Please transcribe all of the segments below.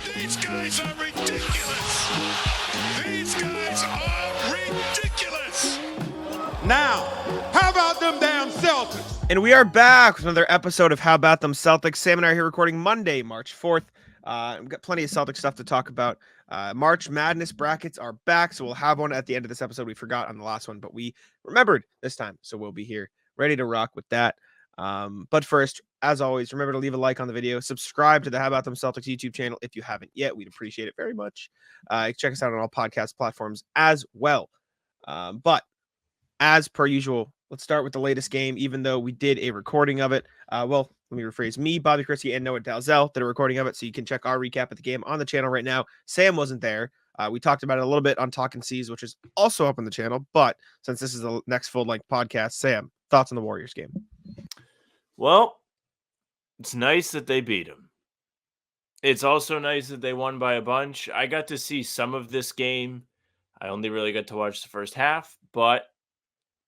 These guys are ridiculous. These guys are ridiculous. Now, how about them damn Celtics? And we are back with another episode of How About Them Celtics. Sam and I are here recording Monday, March 4th. We've got plenty of Celtic stuff to talk about. March Madness brackets are back, so we'll have one at the end of this episode. We forgot on the last one, but we remembered this time, so we'll be here ready to rock with that. But first, as always, remember to leave a like on the video, subscribe to the How About Them Celtics YouTube channel if you haven't yet. We'd appreciate it very much. Check us out on all podcast platforms as well. But as per usual, let's start with the latest game, even though we did a recording of it. Well, let me rephrase. Me, Bobby Christie, and Noah Dalzell did a recording of it, so you can check our recap of the game on the channel right now. Sam wasn't there. We talked about it a little bit on Talkin' C's, which is also up on the channel. But since this is the next full-length podcast, Sam, thoughts on the Warriors game? Well, it's nice that they beat them. It's also nice that they won by a bunch. I got to see some of this game. I only really got to watch the first half, but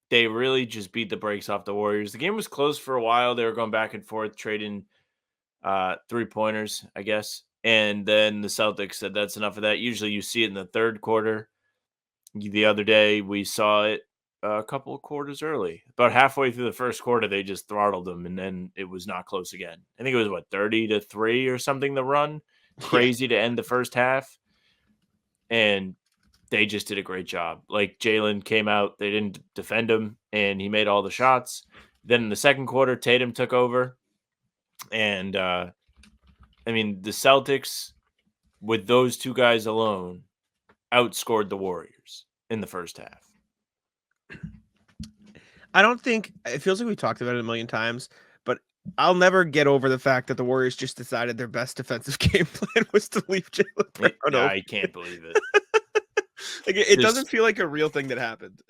they really just beat the brakes off the Warriors. The game was close for a while. They were going back and forth, trading three-pointers, I guess. And then the Celtics said that's enough of that. Usually you see it in the third quarter. The other day we saw it a couple of quarters early. About halfway through the first quarter, they just throttled them, and then it was not close again. I think it was, 30-3 or something, the run? Crazy to end the first half. And they just did a great job. Like, Jaylen came out, they didn't defend him, and he made all the shots. Then in the second quarter, Tatum took over. And, the Celtics, with those two guys alone, outscored the Warriors in the first half. I don't think – it feels like we talked about it a million times, but I'll never get over the fact that the Warriors just decided their best defensive game plan was to leave Jaylen Brown open. I can't believe it. It doesn't feel like a real thing that happened.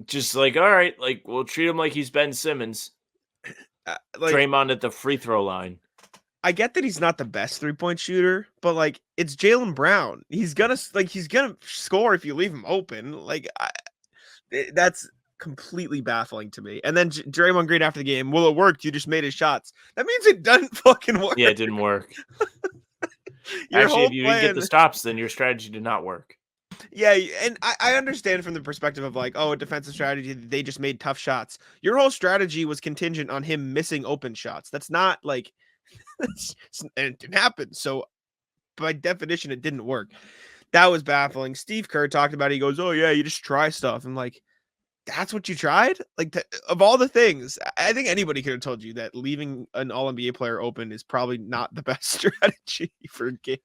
Just all right, we'll treat him like he's Ben Simmons. Draymond at the free throw line. I get that he's not the best 3-point shooter, but it's Jaylen Brown. He's gonna score if you leave him open. That's completely baffling to me. And then Draymond Green after the game, well, it worked. You just made his shots. That means it doesn't fucking work. Yeah, it didn't work. Actually, if you didn't get the stops, then your strategy did not work. Yeah, and I understand from the perspective of a defensive strategy, they just made tough shots. Your whole strategy was contingent on him missing open shots. That's not and it didn't happen. So by definition, it didn't work. That was baffling. Steve Kerr talked about it. He goes, oh yeah, you just try stuff. I'm like, that's what you tried? Of all the things, I think anybody could have told you that leaving an all-NBA player open is probably not the best strategy for a game.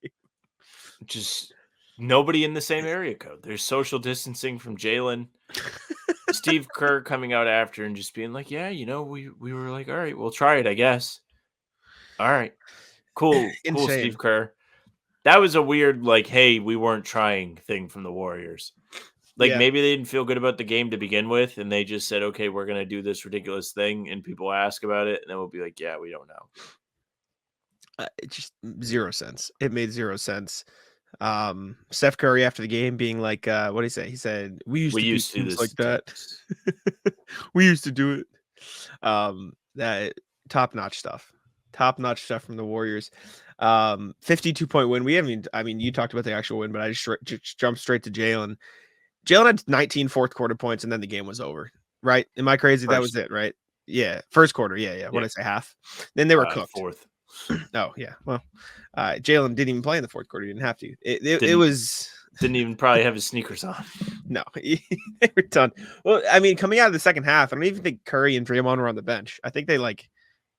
Just nobody in the same area code. There's social distancing from Jaylen. Steve Kerr coming out after and just being like, yeah, we were like, all right, we'll try it, I guess. All right. Cool, Steve Kerr. That was a weird, hey, we weren't trying thing from the Warriors. Maybe they didn't feel good about the game to begin with, and they just said, okay, we're going to do this ridiculous thing, and people ask about it, and then we'll be like, yeah, we don't know. It just zero sense. It made zero sense. Steph Curry after the game being like, what did he say? He said, we used to do this like that. We used to do it. That top-notch stuff from the Warriors. 52-point win. You talked about the actual win, but I just jumped straight to Jaylen. Jaylen had 19 fourth quarter points, and then the game was over, right? Am I crazy? That was it, right? Yeah. First quarter. Yeah. What did I say? Half. Then they were cooked. Fourth. Oh, yeah. Well, Jaylen didn't even play in the fourth quarter. He didn't have to. It was... Didn't even probably have his sneakers on. No. They were done. Well, coming out of the second half, I don't even think Curry and Draymond were on the bench. I think they,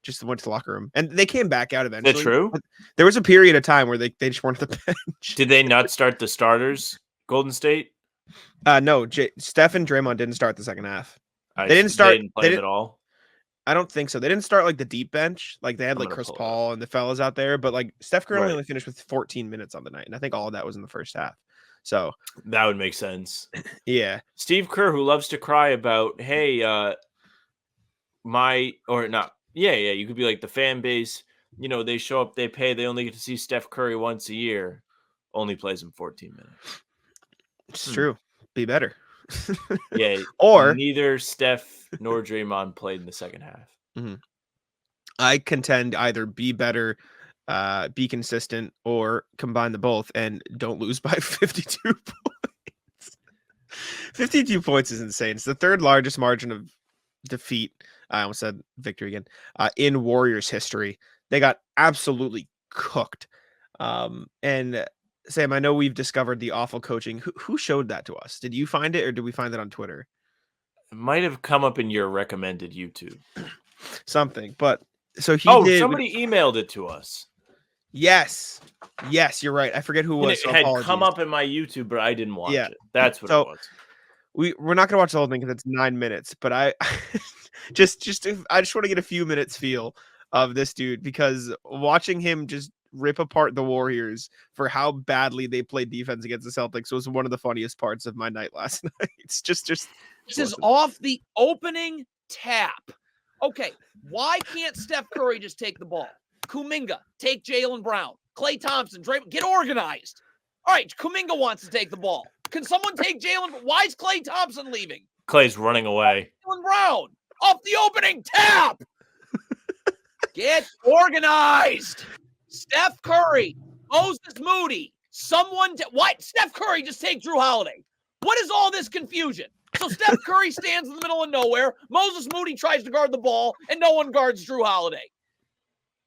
just went to the locker room. And they came back out eventually. Is that true? There was a period of time where they just weren't at the bench. Did they not start the starters, Golden State? No. Steph and Draymond didn't start the second half. They didn't start. They didn't play at all? I don't think so. They didn't start the deep bench. They had Chris Paul and the fellas out there, but Steph Curry only finished with 14 minutes on the night, and I think all of that was in the first half. So that would make sense. Yeah. Steve Kerr, who loves to cry about, hey, you could be the fan base, they show up, they pay, they only get to see Steph Curry once a year, only plays him 14 minutes. It's true. Be better. Yeah. Or neither Steph nor Draymond played in the second half. Mm-hmm. I contend either be better be consistent, or combine the both and don't lose by 52 points. 52 points is insane. It's the third largest margin of defeat. I almost said victory again, in Warriors history. They got absolutely cooked. And Sam, I know we've discovered the awful coaching. Who showed that to us? Did you find it, or did we find it on Twitter? It might have come up in your recommended YouTube. Something, but so he did. Somebody emailed it to us. Yes, you're right. I forget who it was. It had come up in my YouTube, but I didn't watch it. That's what it was. We're not gonna watch the whole thing because it's 9 minutes. But I I just want to get a few minutes feel of this dude, because watching him just rip apart the Warriors for how badly they played defense against the Celtics was one of the funniest parts of my night last night. It's just this is off the opening tap. Okay, why can't Steph Curry just take the ball? Kuminga, take Jaylen Brown. Klay Thompson, Draymond, get organized. All right, Kuminga wants to take the ball. Can someone take Jaylen? Why is Klay Thompson leaving? Klay's running away. Jaylen Brown, off the opening tap. Get organized. Steph Curry, Moses Moody, what? Steph Curry, just take Drew Holiday. What is all this confusion? So Steph Curry stands in the middle of nowhere. Moses Moody tries to guard the ball, and no one guards Drew Holiday.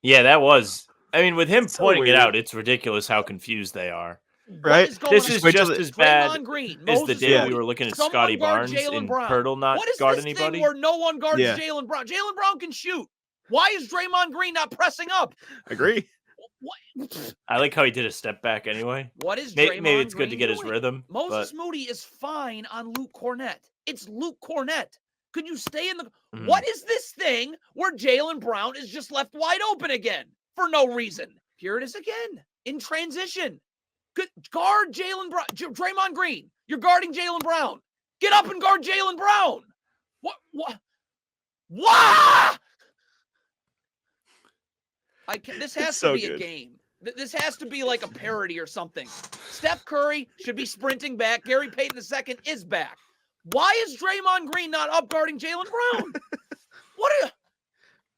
Yeah, that was. I mean, with him It's so pointing it weird. out, it's ridiculous how confused they are. Right? This is just as bad Draymond Green, as the Moses day Moody. we were looking at Someone Scotty guard Barnes Jaylen and Brown. Pirtle not What is guard this anybody. thing where no one guards Yeah. Jaylen Brown? Jaylen Brown can shoot. Why is Draymond Green not pressing up? agree. What? I like how he did a step back anyway. What is Maybe Draymond it's good to Green get his doing? rhythm. Moses But Moody is fine on Luke Cornett. It's Luke Cornett. Could you stay in the? Mhm. What is this thing where Jaylen Brown is just left wide open again for no reason? Here it is again in transition. Good guard Jaylen Brown. Draymond Green, you're guarding Jaylen Brown. Get up and guard Jaylen Brown. What? This has so to be good. a game. This has to be like a parody or something. Steph Curry should be sprinting back. Gary Payton II is back. Why is Draymond Green not up guarding Jaylen Brown?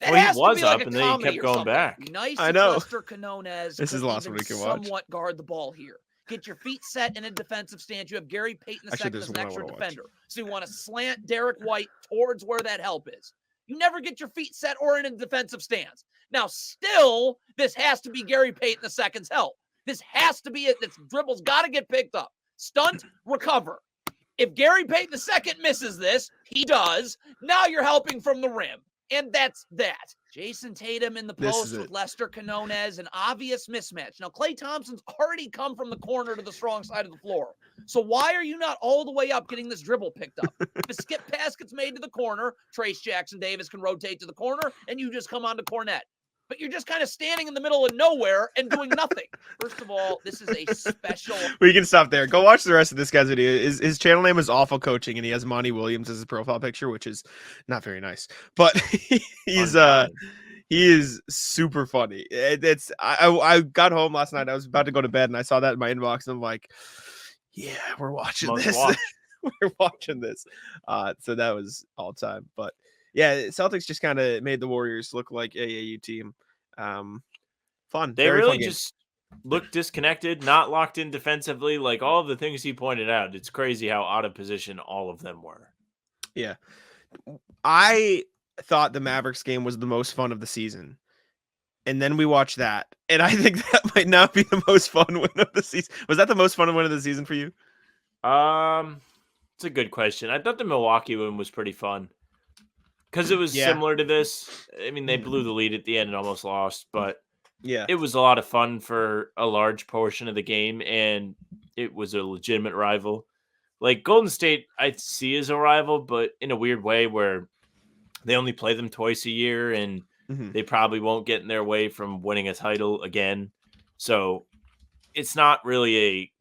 That Well, he has to was be like up a and then he comedy kept or going something. back. Nice I if know. Lester Quinones This is the last one we can watch. somewhat guard the ball here. Get your feet set in a defensive stance. You have Gary Payton II Actually, there's as an one I extra wanna watch. defender. So you want to slant Derek White towards where that help is. You never get your feet set or in a defensive stance. Now, still, this has to be Gary Payton II's help. This has to be it. This dribble's got to get picked up. Stunt, recover. If Gary Payton II misses this, he does. Now you're helping from the rim. And that's that. Jason Tatum in the This post is with it. Lester Quinones, an obvious mismatch. Now, Klay Thompson's already come from the corner to the strong side of the floor. So why are you not all the way up getting this dribble picked up? If a skip pass gets made to the corner, Trace Jackson Davis can rotate to the corner, and you just come on to Cornette. But you're just kind of standing in the middle of nowhere and doing nothing. First of all, this is a special. We can stop there. Go watch the rest of this guy's video. His channel name is Awful Coaching, and he has Monty Williams as his profile picture, which is not very nice. But he's Unkind. he is super funny. I got home last night. I was about to go to bed, and I saw that in my inbox, and I'm like, yeah, we're watching Must this. watch. We're watching this. So that was all time. But yeah, Celtics just kind of made the Warriors look like AAU team. Fun. They Very really fun game. just look disconnected, not locked in defensively. Like all of the things he pointed out, it's crazy how out of position all of them were. Yeah. I thought the Mavericks game was the most fun of the season. And then we watched that. And I think that might not be the most fun win of the season. Was that the most fun win of the season for you? It's a good question. I thought the Milwaukee one was pretty fun. Because it was similar to this. I mean, they blew the lead at the end and almost lost, but Yeah. it was a lot of fun for a large portion of the game, and it was a legitimate rival. Like Golden State, I see as a rival, but in a weird way where they only play them twice a year, and Mhm. they probably won't get in their way from winning a title again. So it's not really a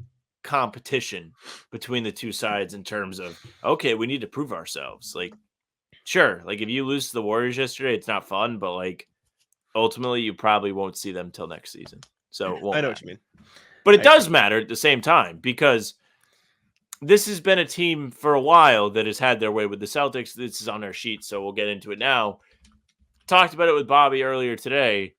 competition between the two sides in terms of, okay, we need to prove ourselves. Like, sure, like if you lose to the Warriors yesterday, it's not fun, but like ultimately you probably won't see them till next season. So it won't I know matter. what you mean. But it does matter at the same time because this has been a team for a while that has had their way with the Celtics. This is on our sheet, so we'll get into it now. Talked about it with Bobby earlier today.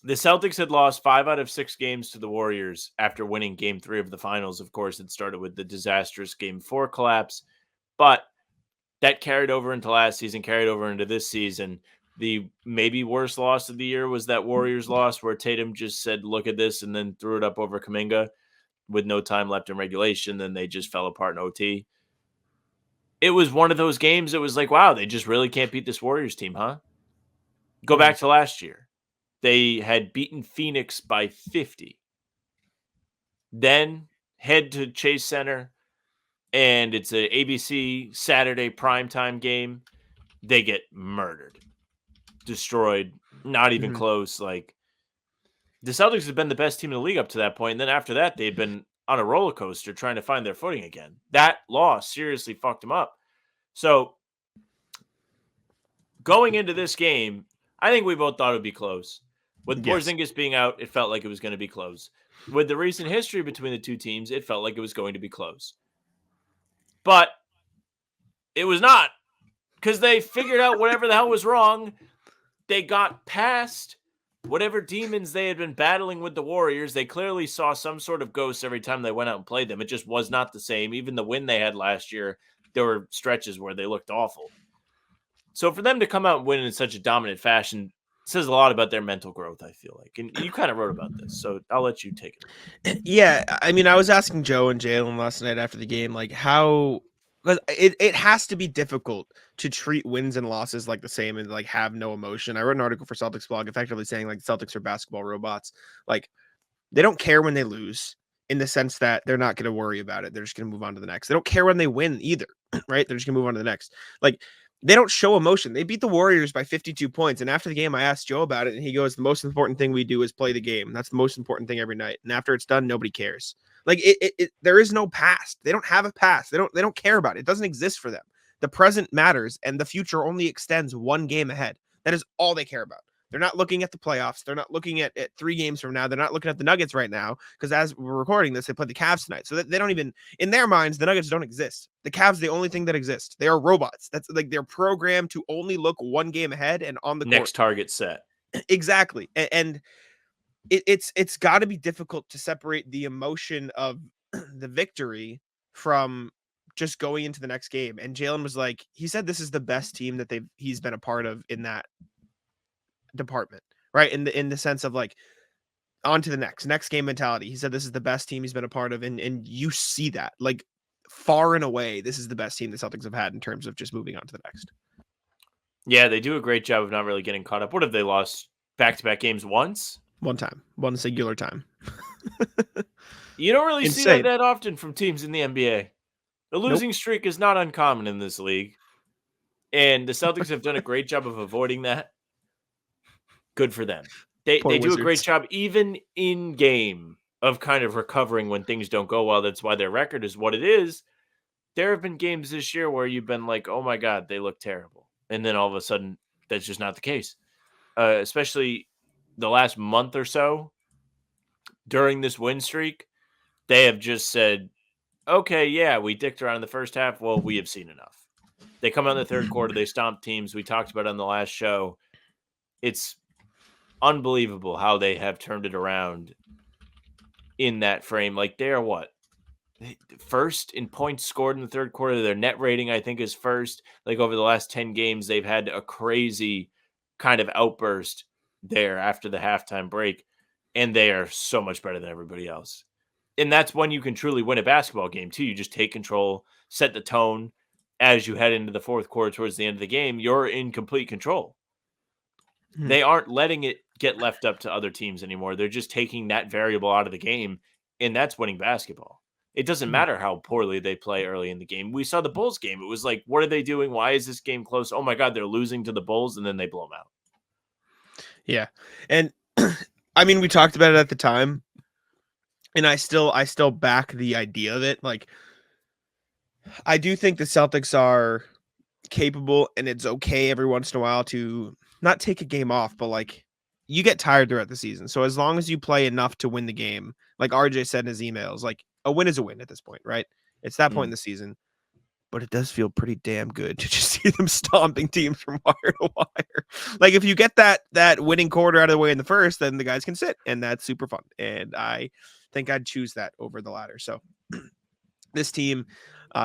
The Celtics had lost 5 out of 6 games to the Warriors after winning Game 3 of the finals. Of course, it started with the disastrous Game 4 collapse, but that carried over into last season, carried over into this season. The maybe worst loss of the year was that Warriors loss where Tatum just said, look at this, and then threw it up over Kuminga with no time left in regulation. Then they just fell apart in OT. It was one of those games that was like, wow, they just really can't beat this Warriors team, huh? Go back to last year. They had beaten Phoenix by 50. Then head to Chase Center, and it's an ABC Saturday primetime game. They get murdered, destroyed, not even close. Like, the Celtics have been the best team in the league up to that point, and then after that, they'd been on a roller coaster trying to find their footing again. That loss seriously fucked them up. So, going into this game, I think we both thought it would be close. With Porzingis being out, it felt like it was going to be close. With the recent history between the two teams, it felt like it was going to be close. But it was not, because they figured out whatever the hell was wrong. They got past whatever demons they had been battling with the Warriors. They clearly saw some sort of ghost every time they went out and played them. It just was not the same. Even the win they had last year, there were stretches where they looked awful. So for them to come out and win in such a dominant fashion says a lot about their mental growth, I feel like. And you kind of wrote about this, so I'll let you take it. Yeah, I mean, I was asking Joe and Jalen last night after the game, like how, because it has to be difficult to treat wins and losses like the same and like have no emotion. I wrote an article for Celtics blog effectively saying like Celtics are basketball robots. Like, they don't care when they lose in the sense that they're not going to worry about it. They're just going to move on to the next. They don't care when they win either, right? They're just going to move on to the next. Like, they don't show emotion. They beat the Warriors by 52 points. And after the game, I asked Joe about it, and he goes, the most important thing we do is play the game. That's the most important thing every night. And after it's done, nobody cares. Like, there is no past. They don't have a past. They don't care about it. It doesn't exist for them. The present matters, and the future only extends one game ahead. That is all they care about. They're not looking at the playoffs. They're not looking at 3 games from now. They're not looking at the Nuggets right now, because as we're recording this, they play the Cavs tonight. So they don't even, in their minds, the Nuggets don't exist. The Cavs, the only thing that exists. They are robots. That's like, they're programmed to only look one game ahead and on the Next court. target set. Exactly. And it's got to be difficult to separate the emotion of the victory from just going into the next game. And Jalen was like, he said this is the best team that he's been a part of in that department, right? In the sense of like, on to the next game mentality. He said this is the best team he's been a part of, and you see that, like, far and away, this is the best team the Celtics have had in terms of just moving on to the next. Yeah, they do a great job of not really getting caught up. What have they lost? Back-to-back games once? One singular time. You don't really see Insane. that often from teams in the NBA. A losing streak is not uncommon in this league, and the Celtics have done a great job of avoiding that. Good for them. They do Wizards. a great job, even in game, of kind of recovering when things don't go well. That's why their record is what it is. There have been games this year where you've been like, oh my God, they look terrible. And then all of a sudden, that's just not the case. Especially the last month or so during this win streak, they have just said, okay, yeah, we dicked around in the first half. Well, we have seen enough. They come out in the third quarter, they stomp teams. We talked about it on the last show. It's unbelievable how they have turned it around in that frame. Like, they are what? First in points scored in the third quarter. Their net rating, I think, is first. Like, over the last 10 games, they've had a crazy kind of outburst there after the halftime break. And they are so much better than everybody else. And that's when you can truly win a basketball game, too. You just take control, set the tone. As you head into the fourth quarter towards the end of the game, you're in complete control. They aren't letting it get left up to other teams anymore. They're just taking that variable out of the game, and that's winning basketball. It doesn't matter how poorly they play early in the game. We saw the Bulls game. It was like, what are they doing? Why is this game close? Oh my God, they're losing to the Bulls, and then they blow them out. Yeah. And I mean, we talked about it at the time, and I still back the idea of it. Like, I do think the Celtics are capable, and it's okay every once in a while to not take a game off, but like, you get tired throughout the season. So as long as you play enough to win the game, like RJ said in his emails, like, a win is a win at this point, right? It's that point in the season. but it does feel pretty damn good to just see them stomping teams from wire to wire. Like if you get that winning quarter out of the way in the first, then the guys can sit, and that's super fun. And I think I'd choose that over the latter. So this team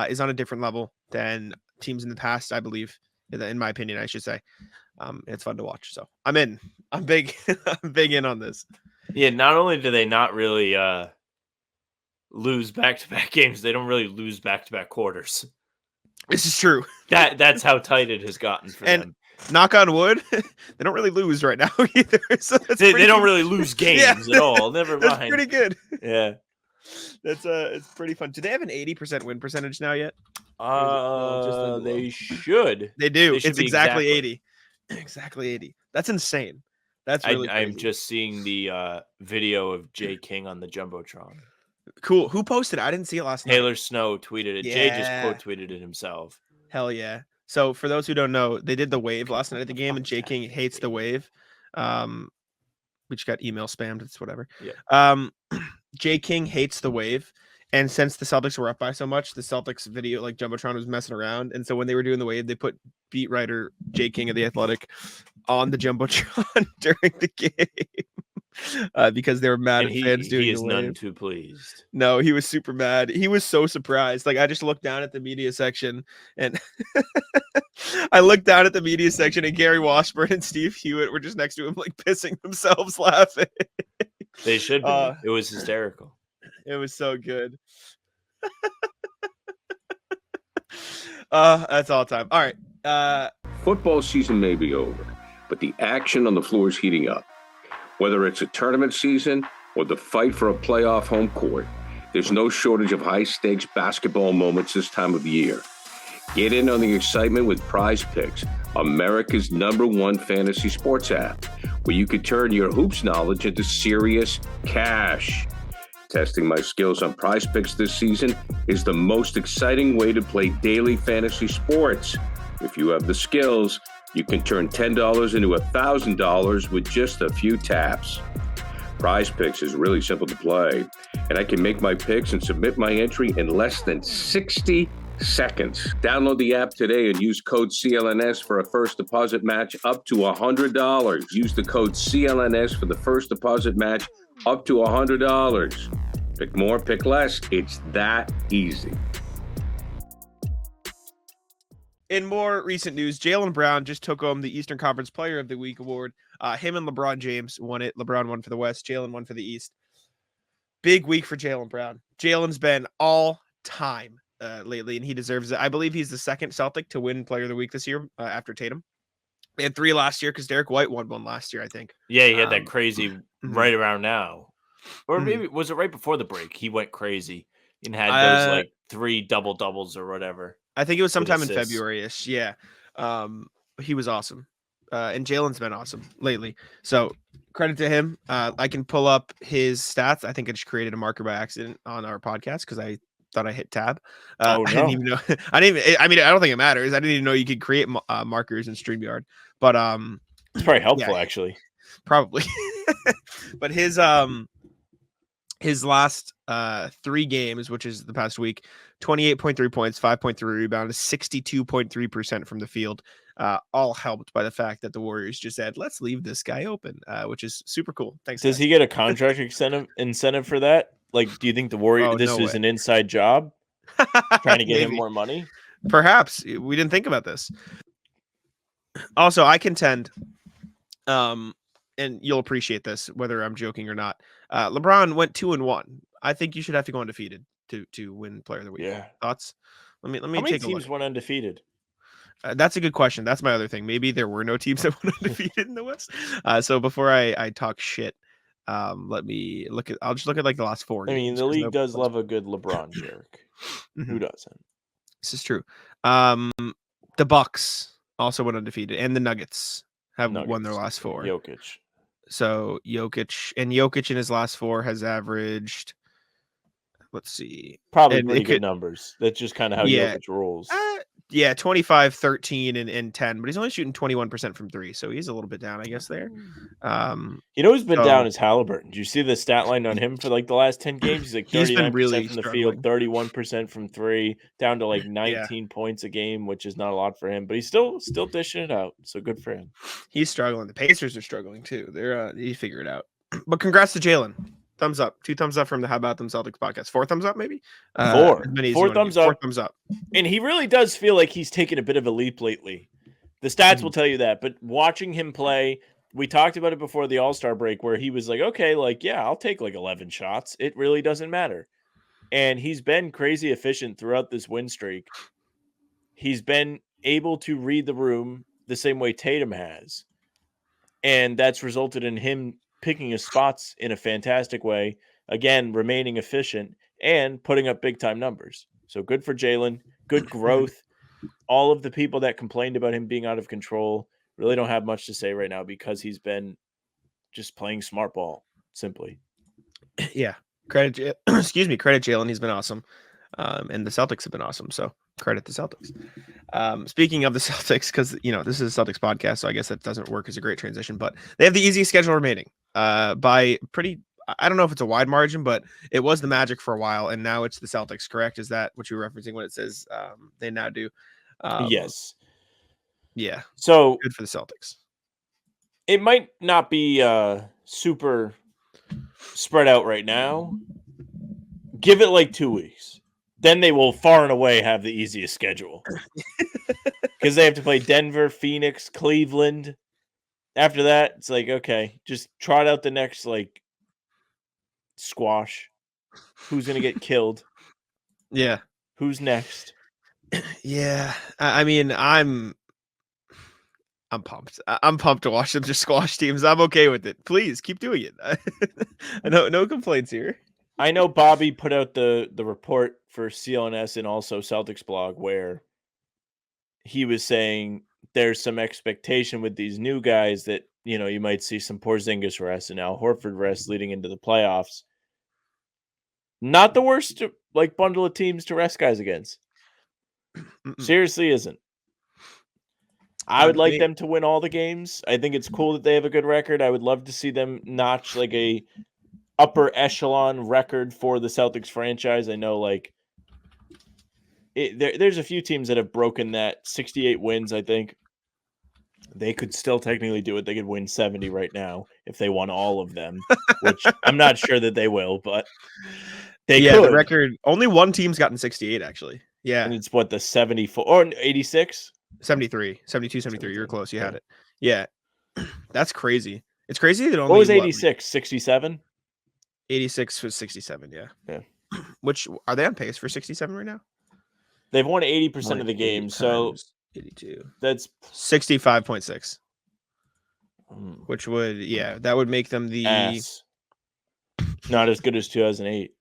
is on a different level than teams in the past, I believe, in my opinion, I should say. It's fun to watch. So I'm in. I'm big. I'm big in on this. Yeah, not only do they not really lose back-to-back games, they don't really lose back-to-back quarters. This is true. That's how tight it has gotten for them. Knock on wood, they don't really lose right now either. So they don't really lose games at all. Never mind. That's pretty good. Yeah. That's it's pretty fun. Do they have an 80% win percentage now yet? They should. They do. They should It's be exactly 80. Exactly 80. That's insane. That's really crazy. I'm just seeing the video of Jay King on the Jumbotron. Cool. Who posted it? I didn't see it last night. Taylor Snow tweeted it. Yeah. Jay just quote tweeted it himself. Hell yeah. So for those who don't know, they did the wave last night at the game, and Jay King hates the wave. We just got email spammed. It's whatever. Yeah. Jay King hates the wave. And since the Celtics were up by so much, the Celtics video, like Jumbotron, was messing around. And so when they were doing the wave, they put beat writer Jay King of The Athletic on the Jumbotron during the game because they were mad at fans doing the wave. He is none too pleased. No, he was super mad. He was so surprised. Like, I just looked down at the media section, and I looked down at the media section, and Gary Washburn and Steve Hewitt were just next to him, like pissing themselves laughing. They should be. It was hysterical. It was so good. That's all time. All right. Football season may be over, but the action on the floor is heating up. Whether it's a tournament season or the fight for a playoff home court, there's no shortage of high-stakes basketball moments this time of year. Get in on the excitement with Prize Picks, America's #1 fantasy sports app, where you can turn your hoops knowledge into serious cash. Testing my skills on Prize Picks this season is the most exciting way to play daily fantasy sports. If you have the skills, you can turn $10 into $1,000 with just a few taps. Prize Picks is really simple to play, and I can make my picks and submit my entry in less than 60 seconds. Download the app today and use code CLNS for a first deposit match up to $100. Use the code CLNS for the first deposit match up to $100. Pick more, pick less. It's that easy. In more recent news, Jaylen Brown just took home the Eastern Conference Player of the Week award. Him and LeBron James won it. LeBron won for the West. Jaylen won for the East. Big week for Jaylen Brown. Jaylen's been all time lately, and he deserves it. I believe he's the second Celtic to win Player of the Week this year after Tatum. They had 3 last year because Derek White won one last year, I think. Yeah, he had that crazy right around now. Or maybe was it right before the break? He went crazy and had those like 3 double-doubles or whatever. I think it was sometime in February-ish. Yeah. He was awesome. And Jalen's been awesome lately. So credit to him. I can pull up his stats. I think I just created a marker by accident on our podcast because I thought I hit tab. No. I didn't even know. I don't think it matters. I didn't even know you could create markers in StreamYard. But it's probably helpful actually. Probably. But his last 3 games, which is the past week, 28.3 points, 5.3 rebounds, 62.3% from the field, all helped by the fact that the Warriors just said, let's leave this guy open, which is super cool. Thanks. Does he get a contract incentive for that? Like, do you think the Warriors, this is an inside job trying to get him more money? Perhaps. We didn't think about this. Also, I contend, and you'll appreciate this, whether I'm joking or not. LeBron went 2-1. I think you should have to go undefeated to win Player of the Week. Yeah. Thoughts? Let me How many take a teams look. went undefeated? That's a good question. That's my other thing. Maybe there were no teams that went undefeated in the West. So before I talk shit, let me look at. I'll just look at like the last 4 games. I mean, the league does love a good LeBron jerk. Who doesn't? This is true. The Bucks also went undefeated, and the Nuggets have won their last 4. Jokic. So Jokic in his last 4 has averaged. Let's see. Probably pretty good numbers. That's just kind of how Jokic rolls. Yeah, 25, 13, and 10, but he's only shooting 21% from three, so he's a little bit down, I guess, there. You know who's been So- down is Halliburton. Did you see the stat line on him for like the last 10 games? He's like He's been 39% really from the struggling. field, 31% from three, down to like 19 points a game, which is not a lot for him, but he's still dishing it out. So good for him. He's struggling. The Pacers are struggling too. They're he figure it out. But congrats to Jaylen. Thumbs up. 2 thumbs up from the How About Them Celtics podcast. 4 thumbs up, maybe? Four. As many as 4 you wanna thumbs give. 4 up. thumbs up. And he really does feel like he's taken a bit of a leap lately. The stats will tell you that, but watching him play, we talked about it before the All-Star break where he was like, okay, like, yeah, I'll take like 11 shots. It really doesn't matter. And he's been crazy efficient throughout this win streak. He's been able to read the room the same way Tatum has. And that's resulted in him picking his spots in a fantastic way. Again, remaining efficient and putting up big-time numbers. So good for Jaylen. Good growth. All of the people that complained about him being out of control really don't have much to say right now because he's been just playing smart ball, simply. Yeah. Credit Jaylen. He's been awesome. And the Celtics have been awesome. So credit the Celtics. Speaking of the Celtics, because this is a Celtics podcast, so I guess that doesn't work as a great transition, but they have the easiest schedule remaining by pretty. I don't know if it's a wide margin, but it was the Magic for a while, and now it's the Celtics. Correct? Is that what you're referencing when it says they now do? Yes. Yeah. So Good for the Celtics. it might not be super spread out right now. Give it like 2 weeks. Then they will far and away have the easiest schedule. Because they have to play Denver, Phoenix, Cleveland. After that, it's like, okay, just trot out the next, like, squash. Who's going to get killed? Yeah. Who's next? Yeah. I mean, I'm pumped. I'm pumped to watch them just squash teams. I'm okay with it. Please keep doing it. No complaints here. I know Bobby put out the report for CLNS and also Celtics blog where he was saying there's some expectation with these new guys that, you might see some Porzingis rest and Al Horford rest leading into the playoffs. Not the worst bundle of teams to rest guys against. Seriously isn't. I would like them to win all the games. I think it's cool that they have a good record. I would love to see them notch like a upper echelon record for the Celtics franchise. I know there's a few teams that have broken that 68 wins. I think they could still technically do it. They could win 70 right now if they won all of them, which I'm not sure that they will, but they could. The record, only one team's gotten 68 actually. Yeah. And it's what, the 74 or 86? 73, 72, 73. You're close. You had it. Yeah. That's crazy. It's crazy that only What was 86? 67? 86 was 67, yeah. Yeah. Which are they on pace for 67 right now? They've won 80% of the games, so 82. that's 65.6. Which would that would make them the ass. Not as good as 2008.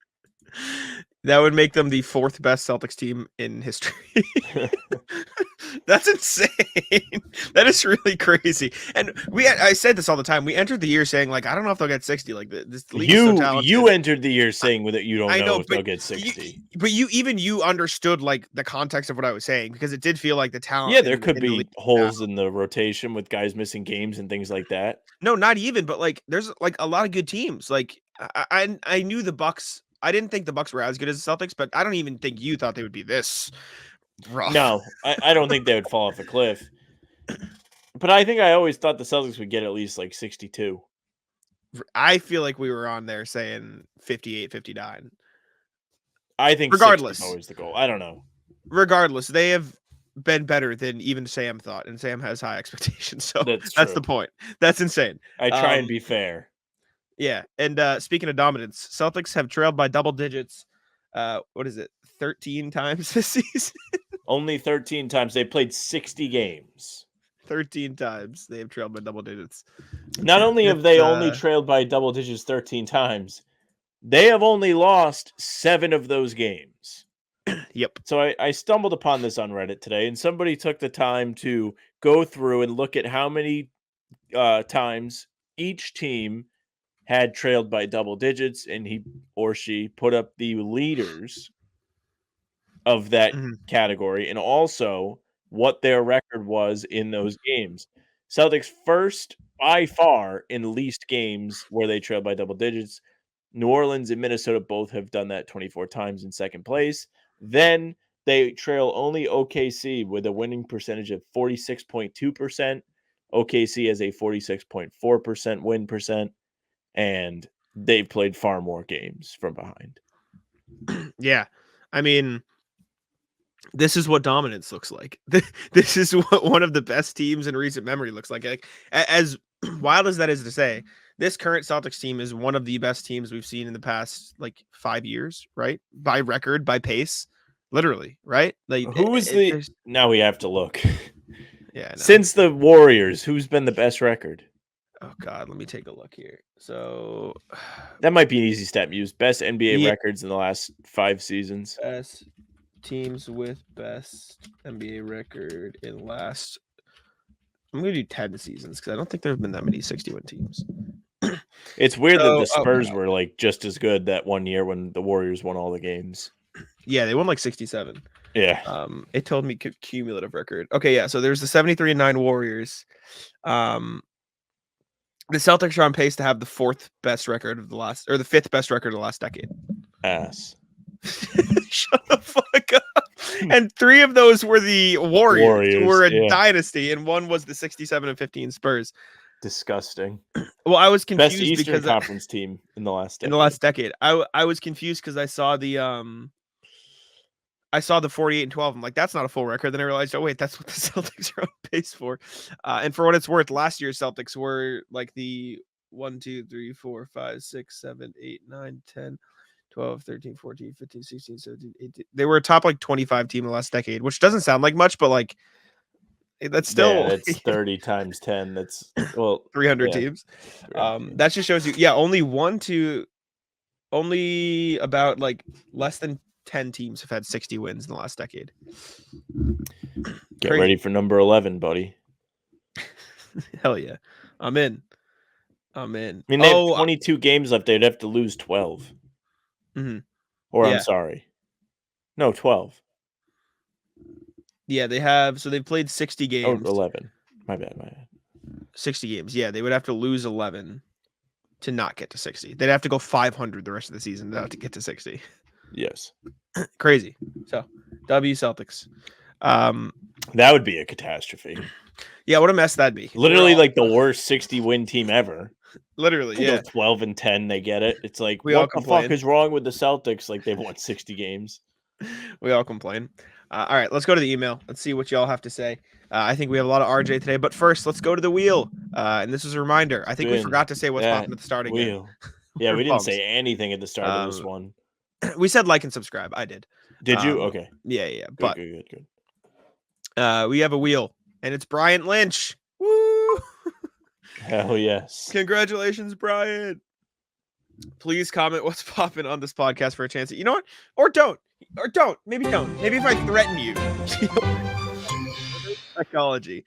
That would make them the 4th best Celtics team in history. That's insane. That is really crazy. And I said this all the time. We entered the year saying, I don't know if they'll get 60. This league is so talented. You entered the year saying that you don't know if they'll get 60. But you understood the context of what I was saying, because it did feel like the talent. Yeah, there could be holes in the rotation with guys missing games and things like that. No, not even. But there's a lot of good teams. I knew the Bucks. I didn't think the Bucks were as good as the Celtics, but I don't even think you thought they would be this rough. No, I don't think they would fall off a cliff. But I think I always thought the Celtics would get at least 62. I feel like we were on there saying 58, 59. I think regardless, 60 is always the goal. I don't know. Regardless, they have been better than even Sam thought, and Sam has high expectations. So that's the point. That's insane. I try and be fair. Yeah, and speaking of dominance, Celtics have trailed by double digits. What is it? 13 times this season? Only 13 times. They played 60 games. 13 times they have trailed by double digits. Not only have they only trailed by double digits 13 times, they have only lost 7 of those games. Yep. So I stumbled upon this on Reddit today, and somebody took the time to go through and look at how many times each team had trailed by double digits, and he or she put up the leaders of that Mhm. category and also what their record was in those games. Celtics first by far in least games where they trailed by double digits. New Orleans and Minnesota both have done that 24 times in second place. Then they trail only OKC with a winning percentage of 46.2%. OKC has a 46.4% win percent, and they've played far more games from behind. Yeah. I mean, this is what dominance looks like. This is what one of the best teams in recent memory looks like. As wild as that is to say, this current Celtics team is one of the best teams we've seen in the past 5 years, right? By record, by pace, literally, right? Who is the now we have to look. Yeah, no. Since the Warriors, who's been the best record? Oh God, let me take a look here. So that might be an easy step used. Best NBA Yeah. records in the last 5 seasons. Best teams with best NBA record in last. I'm gonna do 10 seasons because I don't think there have been that many 61 teams. It's weird that the Spurs were just as good that one year when the Warriors won all the games. Yeah, they won 67. Yeah. It told me cumulative record. Okay, yeah. So there's the 73-9 Warriors. The Celtics are on pace to have the fourth best record of the fifth best record of the last decade. Ass. Shut the fuck up. And 3 of those were the Warriors who were a dynasty, and one was the 67-15 Spurs. Disgusting. Well, I was confused best Eastern because Conference team in the last decade. I was confused because I saw the 48-12. I'm like, that's not a full record. Then I realized, oh wait, that's what the Celtics are on pace for. And for what it's worth, last year's Celtics were like the 1, 2, 3, 4, 5, 6, 7, 8, 9, 10, 12, 13, 14, 15, 16, 17, 18. They were a top 25 team in the last decade, which doesn't sound like much, but that's still that's 30 times 10. That's 300 teams. That just shows you, only about less than 10 teams have had 60 wins in the last decade. Get ready for number 11, buddy. Hell yeah. I'm in. I mean, they have 22 games left. They'd have to lose 12. Mm-hmm. Or I'm sorry. No, 12. Yeah, they have. So they've played 60 games. Oh, 11. My bad. 60 games. Yeah, they would have to lose 11 to not get to 60. They'd have to go 500 the rest of the season to get to 60. Yes. Crazy. So, W Celtics. That would be a catastrophe. Yeah, what a mess that'd be. Literally the worst 60-win team ever. Literally, yeah. 12-10, they get it. It's like, what the fuck is wrong with the Celtics? They've won 60 games. We all complain. All right, let's go to the email. Let's see what y'all have to say. I think we have a lot of RJ today, but first, let's go to the wheel. And this is a reminder. I think we forgot to say what's popping at the start again. Wheel. Yeah, we didn't say anything at the start of this one. We said like and subscribe. I did. Did you? Okay. Yeah. Good, But good. We have a wheel, and it's Bryant Lynch. Woo! Hell yes. Congratulations, Bryant. Please comment what's popping on this podcast for a chance. You know what? Or don't. Maybe don't. Maybe if I threaten you. Psychology.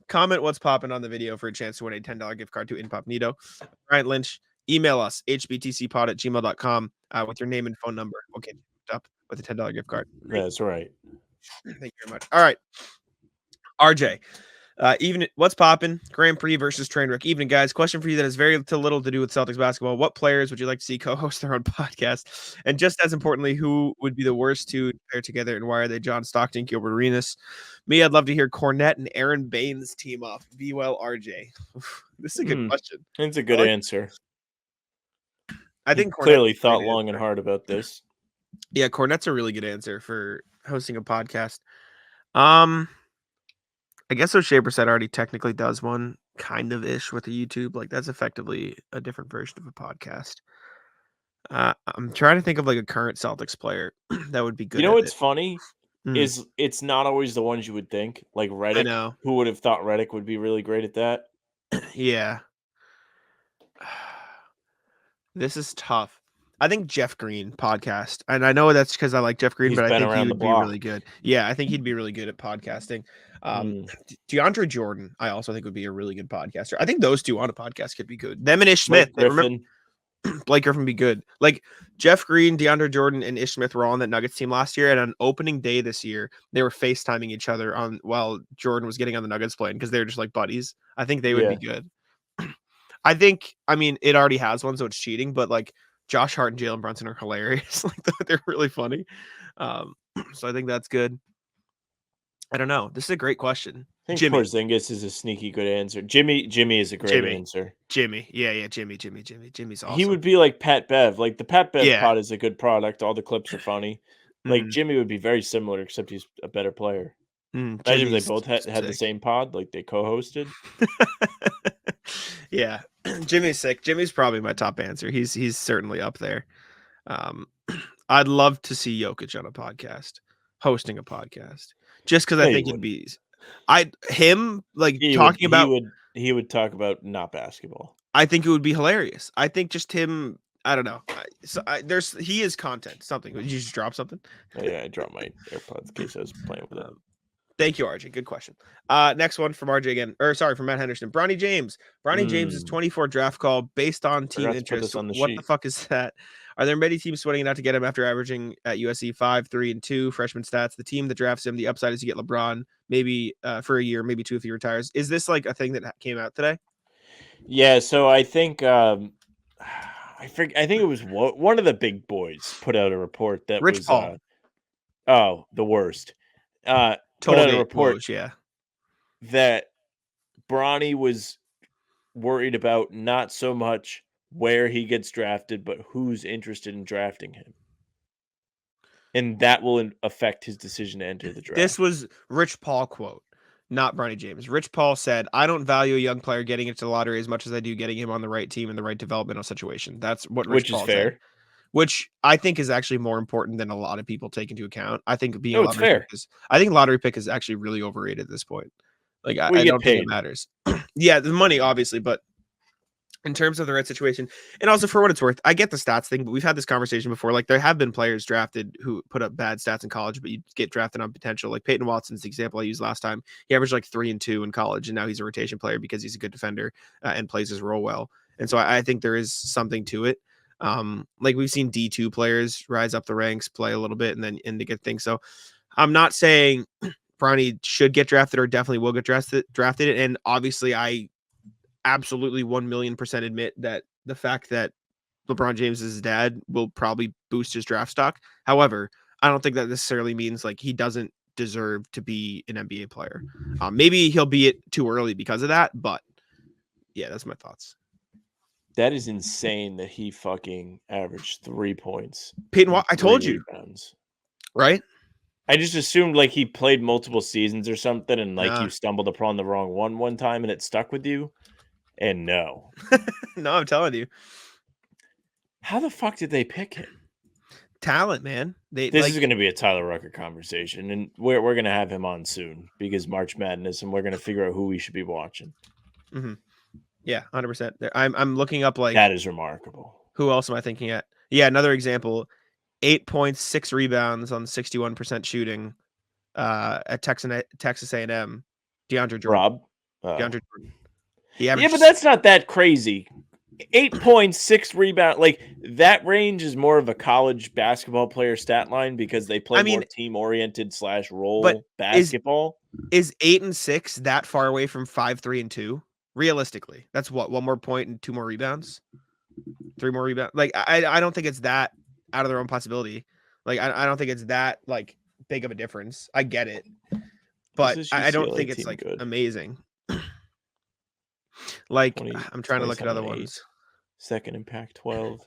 Comment what's popping on the video for a chance to win a $10 gift card to Incognito. Bryant Lynch. Email us, hbtcpod@gmail.com, with your name and phone number. We'll get you up with a $10 gift card. That's right. Thank you very much. All right. RJ. Even what's popping? Grand Prix versus Trainwreck. Evening, guys. Question for you that has very little to do with Celtics basketball. What players would you like to see co-host their own podcast? And just as importantly, who would be the worst to pair together, and why are they? John Stockton, Gilbert Arenas. Me, I'd love to hear Cornette and Aaron Baines team up. Be well, RJ. This is a good question. It's a good answer. I think Cornette clearly thought long and hard about this. Yeah, Cornette's a really good answer for hosting a podcast. I guess O'Shea Brissett already technically does one kind of ish with a YouTube. That's effectively a different version of a podcast. I'm trying to think of a current Celtics player that would be good. You know what's funny is it's not always the ones you would think. Like Reddick. I know. Who would have thought Reddick would be really great at that? Yeah. This is tough. I think Jeff Green podcast, and I know that's because I like Jeff Green, but I think he would be really good. Yeah, I think he'd be really good at podcasting. DeAndre Jordan, I also think would be a really good podcaster. I think those two on a podcast could be good. Them and Ish Smith. Blake Griffin be good. Like Jeff Green, DeAndre Jordan, and Ish Smith were all on that Nuggets team last year. And on opening day this year, they were FaceTiming each other on while Jordan was getting on the Nuggets plane because they were just like buddies. I think they would be good. I mean, it already has one, so it's cheating, but like Josh Hart and Jalen Brunson are hilarious. Like they're really funny. So I think that's good. I don't know. This is a great question. I think Jimmy. Porzingis is a sneaky good answer. Jimmy is a great answer. Jimmy. Yeah. Jimmy's awesome. He would be like Pat Bev. Like the Pat Bev Yeah. pod is a good product. All the clips are funny. Like Mhm. Jimmy would be very similar, except he's a better player. Imagine if they Jimmy's both had the sick. same pod, like they co-hosted. Yeah, Jimmy's sick. Jimmy's probably my top answer. He's certainly up there. I'd love to see Jokic on a podcast, hosting a podcast, just because I think it'd be, He would talk about not basketball. I think it would be hilarious. I think just him. I don't know. He is content. Something. Did you just drop something? Oh, yeah, I dropped my AirPods in case I was playing with it. Thank you, RJ. Good question. Next one from RJ again. From Matt Henderson. Bronny James. Bronny James is 24 draft call based on team interest. What the fuck is that? Are there many teams sweating it out to get him after averaging at USC 5, 3, and 2 freshman stats? The team that drafts him, the upside is to get LeBron maybe for a year, maybe 2 if he retires. Is this like a thing that came out today? Yeah. So I think I think it was one of the big boys put out a report that Rich was Paul. The worst. Put out a report Woj, that Bronny was worried about not so much where he gets drafted, but who's interested in drafting him. And that will affect his decision to enter the draft. This was Rich Paul quote, not Bronny James. Rich Paul said, I don't value a young player getting into the lottery as much as I do getting him on the right team in the right developmental situation. That's what Rich Paul said. Fair. Which I think is actually more important than a lot of people take into account. I think being a lottery pick is actually really overrated at this point. Like I don't think it matters. Yeah, the money obviously, but in terms of the right situation, and also for what it's worth, I get the stats thing, but we've had this conversation before. Like there have been players drafted who put up bad stats in college, but you get drafted on potential. Like Peyton Watson's the example I used last time. He averaged like 3 and 2 in college, and now he's a rotation player because he's a good defender and plays his role well. And so I think there is something to it. Like we've seen D2 players rise up the ranks, play a little bit, and to get things. So I'm not saying Bronny should get drafted or definitely will get drafted. And obviously I absolutely 1,000,000% admit that the fact that LeBron James is his dad will probably boost his draft stock. However, I don't think that necessarily means like he doesn't deserve to be an NBA player. Maybe he'll be it too early because of that, but yeah, that's my thoughts. That is insane that he fucking averaged 3 points. Peyton, I told you, right? I just assumed like he played multiple seasons or something, and like you stumbled upon the wrong one time, and it stuck with you. And no, no, I'm telling you. How the fuck did they pick him? Talent, man. This is going to be a Tyler Rucker conversation, and we're going to have him on soon because March Madness, and we're going to figure out who we should be watching. Mm-hmm. Yeah, 100%. I'm looking up like that is remarkable. Who else am I thinking at? Yeah, another example: 8 points, 6 rebounds on 61% shooting at Texas A&M. DeAndre Jordan. DeAndre Jordan. Yeah, but that's not that crazy. 8 points, 6 rebounds. Like that range is more of a college basketball player stat line because they play more team-oriented / role basketball. Is 8 and 6 that far away from 5, 3, and 2? Realistically, that's what, 1 more point and 2 more rebounds, 3 more rebounds. Like I don't think it's that out of their own possibility. Like I don't think it's that like big of a difference. I get it, but I don't think it's like amazing. Like 20, I'm trying to look at other ones. Second in Pac-12.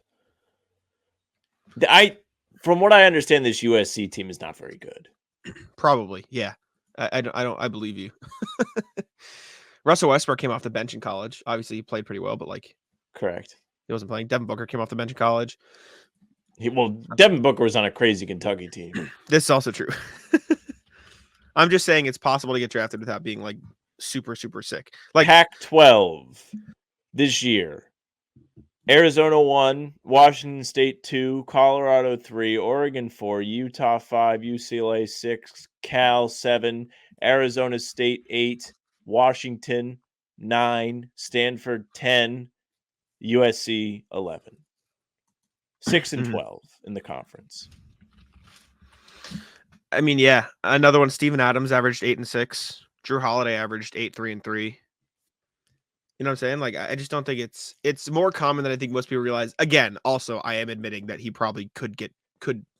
From what I understand, this USC team is not very good. Probably, yeah. I believe you. Russell Westbrook came off the bench in college. Obviously, he played pretty well, but like, correct. He wasn't playing. Devin Booker came off the bench in college. Devin Booker was on a crazy Kentucky team. This is also true. I'm just saying it's possible to get drafted without being like super, super sick. Like Pac-12 this year. Arizona 1, Washington State 2, Colorado 3, Oregon 4, Utah 5, UCLA 6, Cal 7, Arizona State 8, Washington 9, Stanford 10, USC 11. 6 and 12 in the conference. I mean, yeah, another one. Steven Adams averaged 8 and 6. Drew Holiday averaged 8, 3 and 3. You know what I'm saying? Like, I just don't think it's more common than I think most people realize. Again, also, I am admitting that he probably could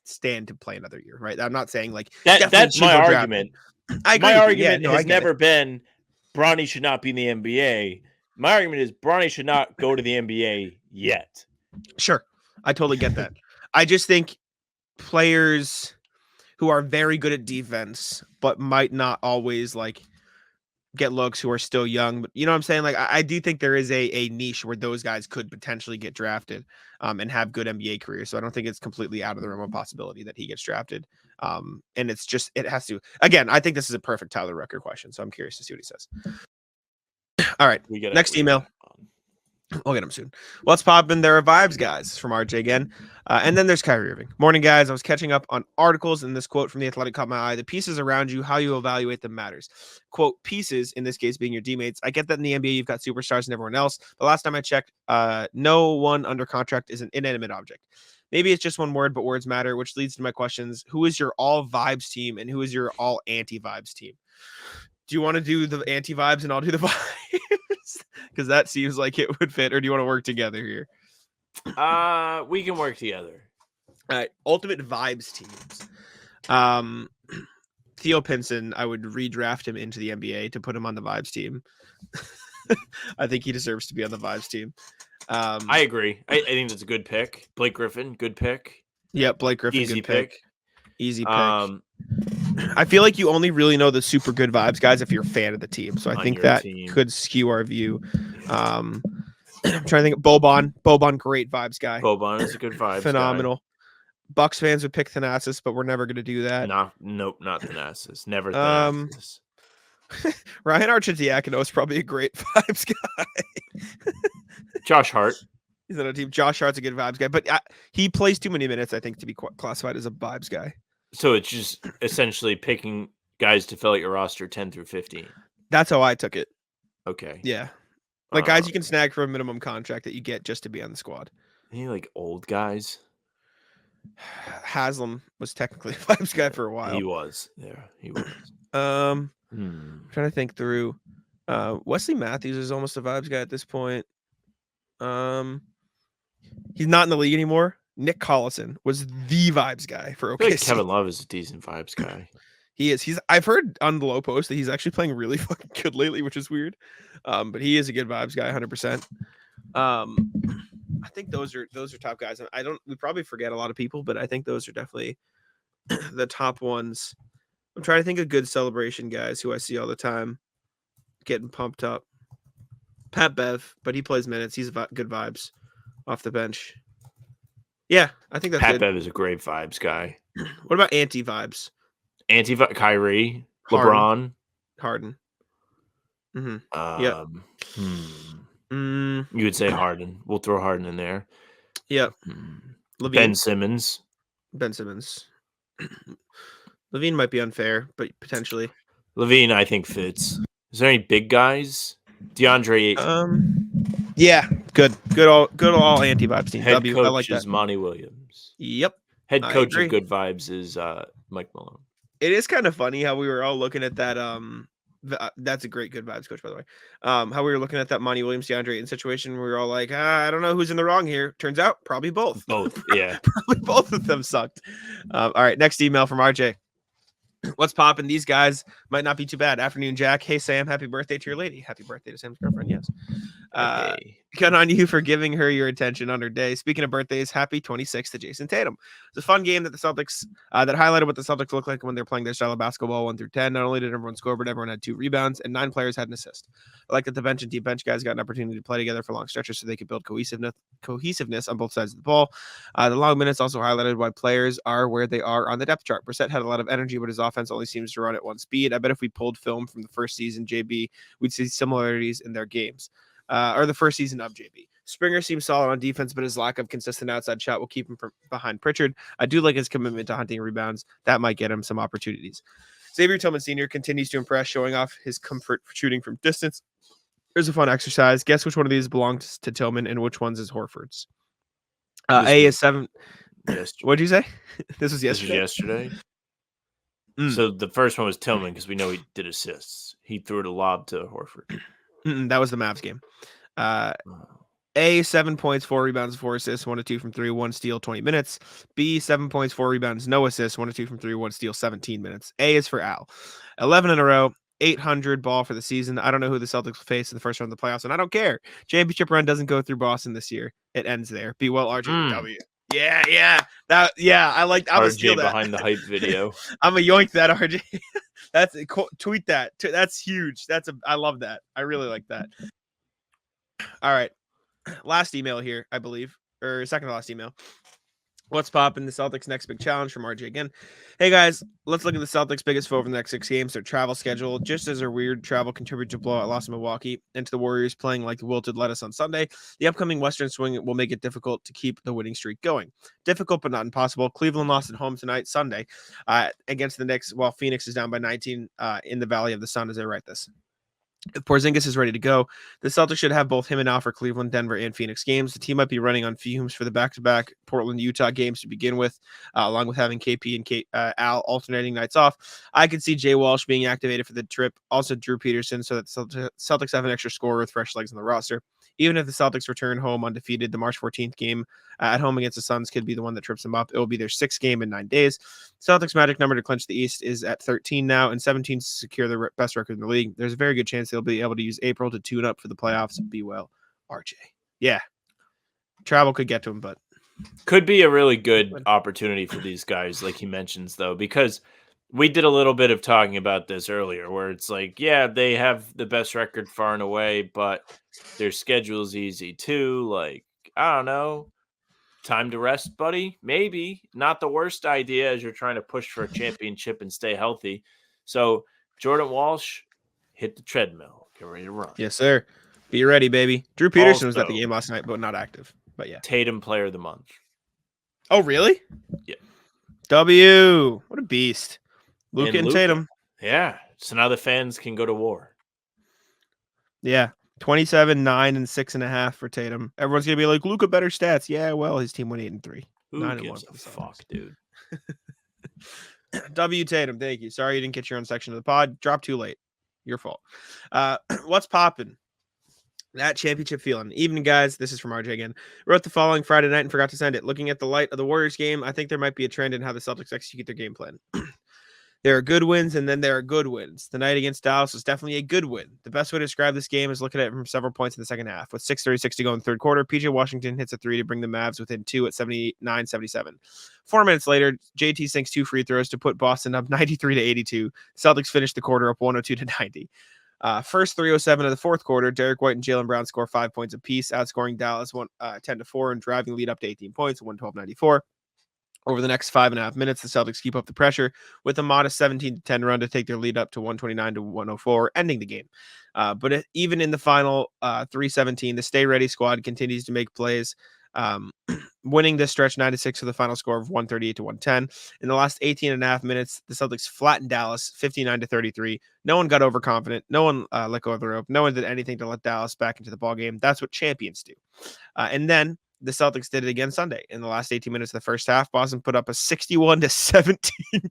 stand to play another year, right? I'm not saying like That's my argument. I agree. My argument has never been Bronny should not be in the NBA. My argument is Bronny should not go to the NBA yet. Sure, I totally get that. I just think players who are very good at defense, but might not always like get looks, who are still young, but you know what I'm saying? Like, I do think there is a niche where those guys could potentially get drafted and have good NBA careers. So I don't think it's completely out of the realm of possibility that he gets drafted. And it's just, it has to, again, I think this is a perfect Tyler Rucker question. So I'm curious to see what he says. All right. Next email. We'll get him soon. What's poppin'? There are vibes, guys, from RJ again. And then there's Kyrie Irving. Morning, guys. I was catching up on articles, and this quote from The Athletic caught my eye. The pieces around you, how you evaluate them matters. Quote, pieces, in this case being your teammates. I get that in the NBA you've got superstars and everyone else. The last time I checked, no one under contract is an inanimate object. Maybe it's just one word, but words matter, which leads to my questions. Who is your all vibes team, and who is your all anti-vibes team? Do you want to do the anti-vibes and I'll do the vibes? Because that seems like it would fit. Or do you want to work together here? We can work together. All right. Ultimate vibes teams. Theo Pinson, I would redraft him into the NBA to put him on the vibes team. I think he deserves to be on the vibes team. I agree. I think that's a good pick. Blake Griffin, good pick. Yep, Blake Griffin, easy good pick. Easy pick. I feel like you only really know the super good vibes guys if you're a fan of the team. So I think that team could skew our view. I'm trying to think of Boban, great vibes guy. Boban is a good vibes Phenomenal. Guy. Bucks fans would pick Thanasis, but we're never going to do that. Nope, not Thanasis. Never Thanasis. Ryan Arcidiacono is probably a great vibes guy. Josh Hart. He's on a team. Josh Hart's a good vibes guy, but he plays too many minutes, I think, to be classified as a vibes guy. So it's just essentially picking guys to fill out your roster 10 through 15. That's how I took it. Okay. Yeah. Like guys you can snag for a minimum contract that you get just to be on the squad. Any like old guys? Haslam was technically a vibes guy for a while. He was. Yeah, he was. Trying to think through. Wesley Matthews is almost a vibes guy at this point. He's not in the league anymore. Nick Collison was the vibes guy for OKC. I feel like Kevin Love is a decent vibes guy. He is. I've heard on the low post that he's actually playing really fucking good lately, which is weird. But he is a good vibes guy, 100%. I think those are top guys. We probably forget a lot of people, but I think those are definitely the top ones. I'm trying to think of good celebration guys who I see all the time getting pumped up. Pat Bev, but he plays minutes. He's good vibes off the bench. Yeah, I think that's Pat good. Bev is a great vibes guy. What about anti-vibes? Kyrie, LeBron, Harden. Mm-hmm. Yeah. You would say Harden. We'll throw Harden in there. Yep. Levine. Ben Simmons. Levine might be unfair, but potentially. Levine, I think, fits. Is there any big guys? DeAndre. Yeah, good all anti-vibes team. Head coach I like is that. Monty Williams. Yep. Head coach of good vibes is Mike Malone. It is kind of funny how we were all looking at that. That's a great good vibes coach, by the way. How we were looking at that Monty Williams, DeAndre Ayton situation. We were all like, I don't know who's in the wrong here. Turns out, probably both. Both, yeah. Probably both of them sucked. All right, next email from RJ. What's poppin'? These guys might not be too bad. Afternoon, Jack. Hey, Sam. Happy birthday to your lady. Happy birthday to Sam's girlfriend. Yes. Good on you for giving her your attention on her day. Speaking of birthdays, happy 26th to Jason Tatum. It's a fun game that the Celtics that highlighted what the Celtics look like when they're playing their style of basketball 1 through 10. Not only did everyone score, but everyone had 2 rebounds and 9 players had an assist. I like that the bench and deep bench guys got an opportunity to play together for long stretches so they could build cohesiveness on both sides of the ball. The long minutes also highlighted why players are where they are on the depth chart. Brissett had a lot of energy, but his offense only seems to run at one speed. I bet if we pulled film from the first season, JB, we'd see similarities in their games. Or the first season of JB. Springer seems solid on defense, but his lack of consistent outside shot will keep him behind Pritchard. I do like his commitment to hunting rebounds. That might get him some opportunities. Xavier Tillman Sr. continues to impress, showing off his comfort shooting from distance. Here's a fun exercise. Guess which one of these belongs to Tillman and which one's is Horford's. A is 7. Yesterday. What'd you say? This was This was yesterday. yesterday. Mm. So the first one was Tillman because we know he did assists. He threw it a lob to Horford. That was the Mavs game. Oh. A, 7 points, 4 rebounds, 4 assists, 1 of 2 from 3, 1 steal, 20 minutes. B, 7 points, 4 rebounds, no assists, 1 of 2 from 3, 1 steal, 17 minutes. A is for Al. 11 in a row, 800 ball for the season. I don't know who the Celtics will face in the first round of the playoffs, and I don't care. Championship run doesn't go through Boston this year. It ends there. Be well, RJ W. Yeah. I like. I'm RJ behind the hype video. I'm a yoink that RJ. Tweet that. That's huge. I love that. I really like that. All right. Last email here, I believe, or second to last email. What's poppin'? The Celtics' next big challenge from RJ again. Hey guys, let's look at the Celtics' biggest foe over the next 6 games. Their travel schedule, just as their weird travel contributed to blowout loss in Milwaukee, and to the Warriors playing like the wilted lettuce on Sunday. The upcoming Western swing will make it difficult to keep the winning streak going. Difficult, but not impossible. Cleveland lost at home tonight, Sunday, against the Knicks, while Phoenix is down by 19 in the Valley of the Sun as I write this. If Porzingis is ready to go, the Celtics should have both him and Al for Cleveland, Denver, and Phoenix games. The team might be running on fumes for the back-to-back Portland, Utah games to begin with, along with having KP and Al alternating nights off. I could see Jay Walsh being activated for the trip, also Drew Peterson, so that the Celtics have an extra scorer with fresh legs on the roster. Even if the Celtics return home undefeated, the March 14th game at home against the Suns could be the one that trips them up. It will be their 6th game in 9 days. Celtics' magic number to clinch the East is at 13 now, and 17 to secure the best record in the league. There's a very good chance they'll be able to use April to tune up for the playoffs. Be well, RJ. Yeah, travel could get to him, but could be a really good opportunity for these guys, like he mentions, though, because we did a little bit of talking about this earlier, where it's like, yeah, they have the best record far and away, but their schedule's easy too. Like, I don't know. Time to rest, buddy? Maybe. Not the worst idea as you're trying to push for a championship and stay healthy. So, Jordan Walsh, hit the treadmill. Get ready to run. Yes, sir. Be ready, baby. Drew Peterson was at the game last night, but not active. But yeah. Tatum Player of the Month. Oh, really? Yeah. W. What a beast. Luka and Tatum. Yeah. So now the fans can go to war. Yeah. 27, 9, and 6.5 for Tatum. Everyone's gonna be like, Luka better stats. Yeah, well, his team went 8-3. Who gives a fuck, dude? W Tatum, thank you. Sorry you didn't get your own section of the pod. Dropped too late. Your fault. What's poppin'? That championship feeling. Evening, guys. This is from RJ again. Wrote the following Friday night and forgot to send it. Looking at the light of the Warriors game, I think there might be a trend in how the Celtics execute their game plan. There are good wins, and then there are good wins. The night against Dallas was definitely a good win. The best way to describe this game is looking at it from several points in the second half. With 6:36 to go in the third quarter, PJ Washington hits a 3 to bring the Mavs within 2 at 79-77. 4 minutes later, JT sinks 2 free throws to put Boston up 93-82. Celtics finished the quarter up 102-90. First 3:07 of the fourth quarter, Derek White and Jaylen Brown score 5 points apiece, outscoring Dallas 10-4 and driving lead up to 18 points, 112-94. Over the next 5.5 minutes, the Celtics keep up the pressure with a modest 17-10 run to take their lead up to 129-104, ending the game. But even in the final 3:17, the Stay Ready squad continues to make plays, winning this stretch 9-6 for the final score of 138-110. In the last 18.5 minutes, the Celtics flattened Dallas 59-33. No one got overconfident. No one let go of the rope. No one did anything to let Dallas back into the ballgame. That's what champions do. And then the Celtics did it again Sunday. In the last 18 minutes of the first half, Boston put up a 61-17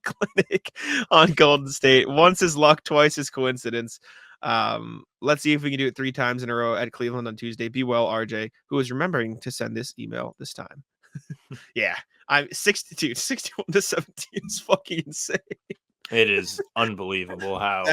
clinic on Golden State. Once is luck, twice is coincidence. Let's see if we can do it 3 times in a row at Cleveland on Tuesday. Be well, RJ, who is remembering to send this email this time. Yeah, I'm 61-17 is fucking insane. It is unbelievable how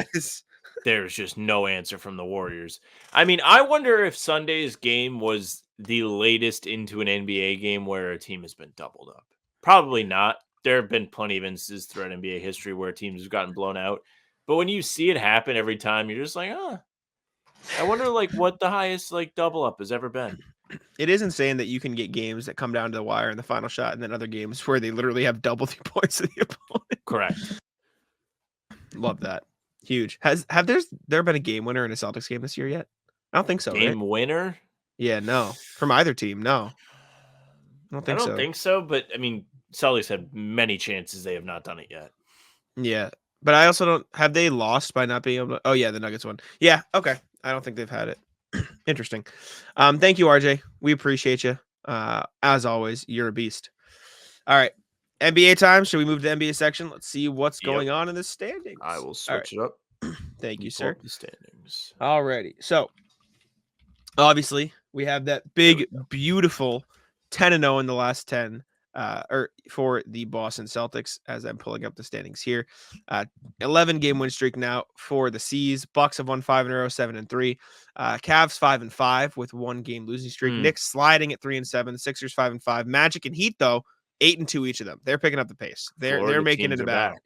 there's just no answer from the Warriors. I mean, I wonder if Sunday's game was the latest into an NBA game where a team has been doubled up. Probably not. There have been plenty of instances throughout NBA history where teams have gotten blown out. But when you see it happen every time, you're just like, I wonder what the highest double up has ever been. It is insane that you can get games that come down to the wire in the final shot, and then other games where they literally have double the points of the opponent. Correct. Love that. Huge. Have there been a game winner in a Celtics game this year yet? I don't think so. Game winner? Yeah, no. From either team, no. I don't think so, but I mean, Celtics had many chances. They have not done it yet. Yeah. But I also don't have they lost by not being able to. Oh yeah, the Nuggets won. Yeah, okay. I don't think they've had it. Interesting. Thank you, RJ. We appreciate you. As always, you're a beast. All right. NBA time. Should we move to the NBA section? Let's see what's going on in the standings. I will All switch it up. Thank you, Pull sir. up the standings. Alrighty. So, obviously, we have that big, beautiful 10-0 in the last 10 for the Boston Celtics, as I'm pulling up the standings here. 11-game win streak now for the C's. Bucks have won 5 in a row, 7-3. Cavs 5-5 with 1-game losing streak. Knicks sliding at 3-7. Sixers 5-5. Magic and Heat, though, 8-2 each of them. They're picking up the pace. They're making it a battle.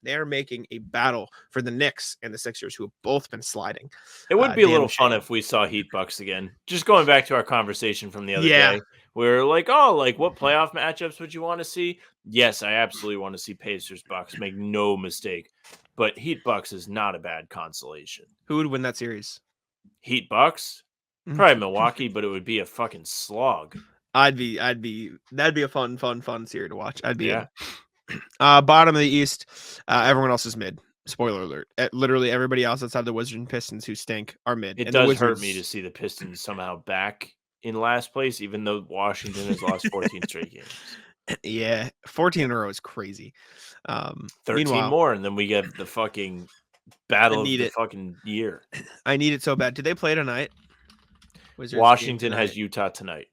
They're making a battle for the Knicks and the Sixers, who have both been sliding. It would be a little shame. fun if we saw Heat Bucks again. Just going back to our conversation from the other day, we were like, oh, like what playoff matchups would you want to see? Yes, I absolutely want to see Pacers Bucks. Make no mistake. But Heat Bucks is not a bad consolation. Who would win that series? Heat Bucks? Probably Milwaukee, but it would be a fucking slog. That'd be a fun series to watch. I'd be in. Bottom of the East, everyone else is mid. Spoiler alert. Literally everybody else outside the Wizards and Pistons who stink are mid. It does hurt me to see the Pistons somehow back in last place, even though Washington has lost 14 straight games. Yeah, 14 in a row is crazy. 13 more, and then we get the fucking battle of the fucking year. I need it so bad. Did they play tonight? Wizards Washington has Utah tonight.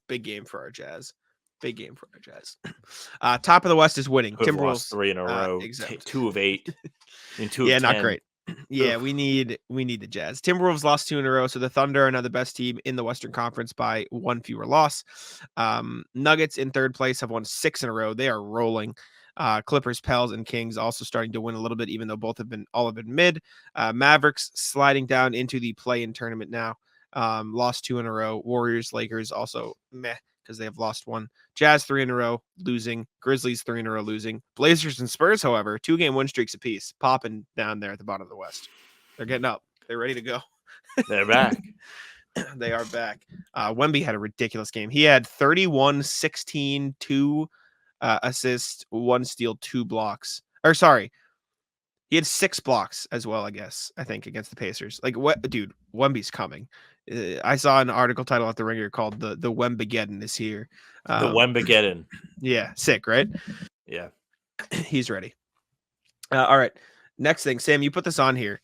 Big game for our Jazz. Big game for our Jazz. Top of the West is winning. Timberwolves 3 in a row. 2 of 8. And 2 of 10. Yeah, not great. Yeah, we need the Jazz. Timberwolves lost 2 in a row, so the Thunder are now the best team in the Western Conference by 1 fewer loss. Nuggets in third place have won 6 in a row. They are rolling. Clippers, Pels, and Kings also starting to win a little bit, even though all have been mid. Mavericks sliding down into the play-in tournament now. Lost 2 in a row. Warriors, Lakers also meh, because they have lost 1. Jazz 3 in a row, losing. Grizzlies 3 in a row, losing. Blazers and Spurs, however, 2-game win streaks apiece, popping down there at the bottom of the West. They're getting up. They're ready to go. They're back. They are back. Wemby had a ridiculous game. He had 31, 16, 2 assists, 1 steal, 2 blocks. Or sorry, he had 6 blocks as well, I think, against the Pacers. Like, what, dude, Wemby's coming. I saw an article title at the Ringer called the Wembageddon is here. The Wembageddon. Yeah, sick, right? Yeah. He's ready. All right. Next thing, Sam, you put this on here.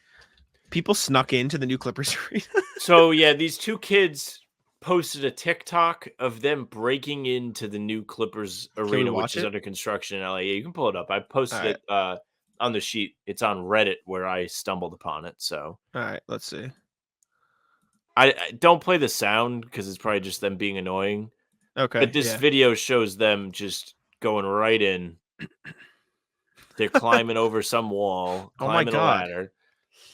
People snuck into the new Clippers arena. So, yeah, these 2 kids posted a TikTok of them breaking into the new Clippers arena, which is under construction in LA. Yeah, you can pull it up. I posted it on the sheet. It's on Reddit where I stumbled upon it. So, all right, let's see. I don't play the sound because it's probably just them being annoying. Okay. But this video shows them just going right in. They're climbing over some wall, climbing a ladder.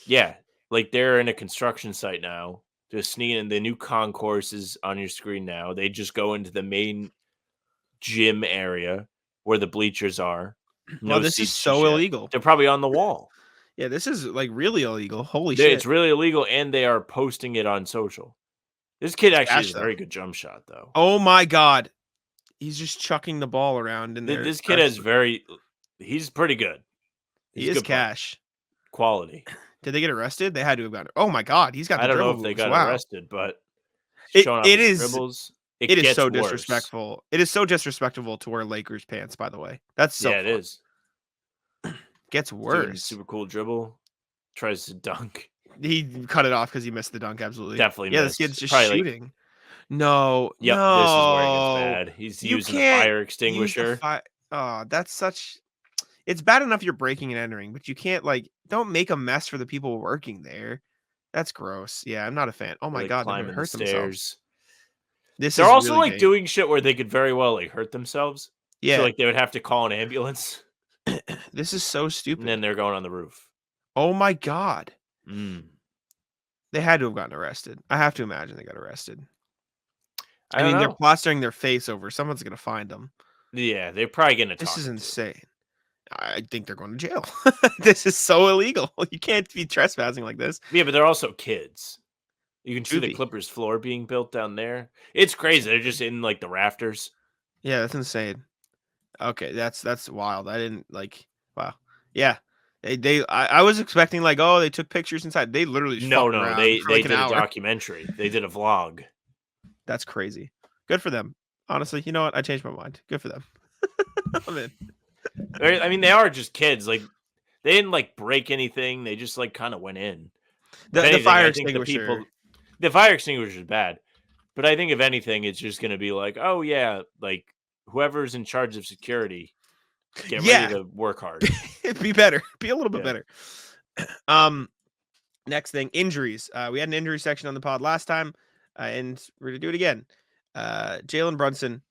Yeah, like they're in a construction site now. Just sneaking in. The new concourse is on your screen now. They just go into the main gym area where the bleachers are. No, this is so illegal. They're probably on the wall. Yeah, this is like really illegal. Holy shit. It's really illegal, and they are posting it on social. This kid actually has a very good jump shot, though. Oh my God. He's just chucking the ball around in there. This kid he's pretty good. He is cash. Quality. Did they get arrested? They had to have gotten. Oh my God. He's got the dribble. I don't know if they got arrested, but it is dribbles. It is so disrespectful. It is so disrespectful to wear Lakers pants, by the way. That's so it is. Gets worse. Dude, super cool dribble. Tries to dunk. He cut it off because he missed the dunk. Absolutely. Definitely missed. This kid's just shooting. No. Yep, no. This is where it gets bad. He's using a fire extinguisher. That's such... It's bad enough you're breaking and entering, but you can't, don't make a mess for the people working there. That's gross. Yeah, I'm not a fan. Oh my God, they're gonna hurt themselves. They're also really doing shit where they could very well hurt themselves. Yeah. So they would have to call an ambulance. This is so stupid. And then they're going on the roof. Oh my God. They had to have gotten arrested. I have to imagine they got arrested. I mean, they're plastering their face over. Someone's gonna find them. Yeah, they're probably gonna. This is insane. I think they're going to jail. This is so illegal. You can't be trespassing like this. Yeah, but they're also kids. You can see the Clippers floor being built down there. It's crazy. They're just in the rafters. Yeah, that's insane. Okay, that's wild. I didn't wow. Yeah. I was expecting they took pictures inside. They literally just they did a documentary. They did a vlog. That's crazy. Good for them. Honestly, you know what? I changed my mind. Good for them. I'm in. I mean, they are just kids. Like, they didn't like break anything. They just like kind of went in. The If anything, fire I think extinguisher. the fire extinguisher is bad. But I think if anything, it's just going to be like, oh yeah, like whoever's in charge of security, get ready to work hard. Be better. Be a little bit Yeah. better. Next thing, injuries. We had an injury section on the pod last time, and we're gonna do it again. Jalen Brunson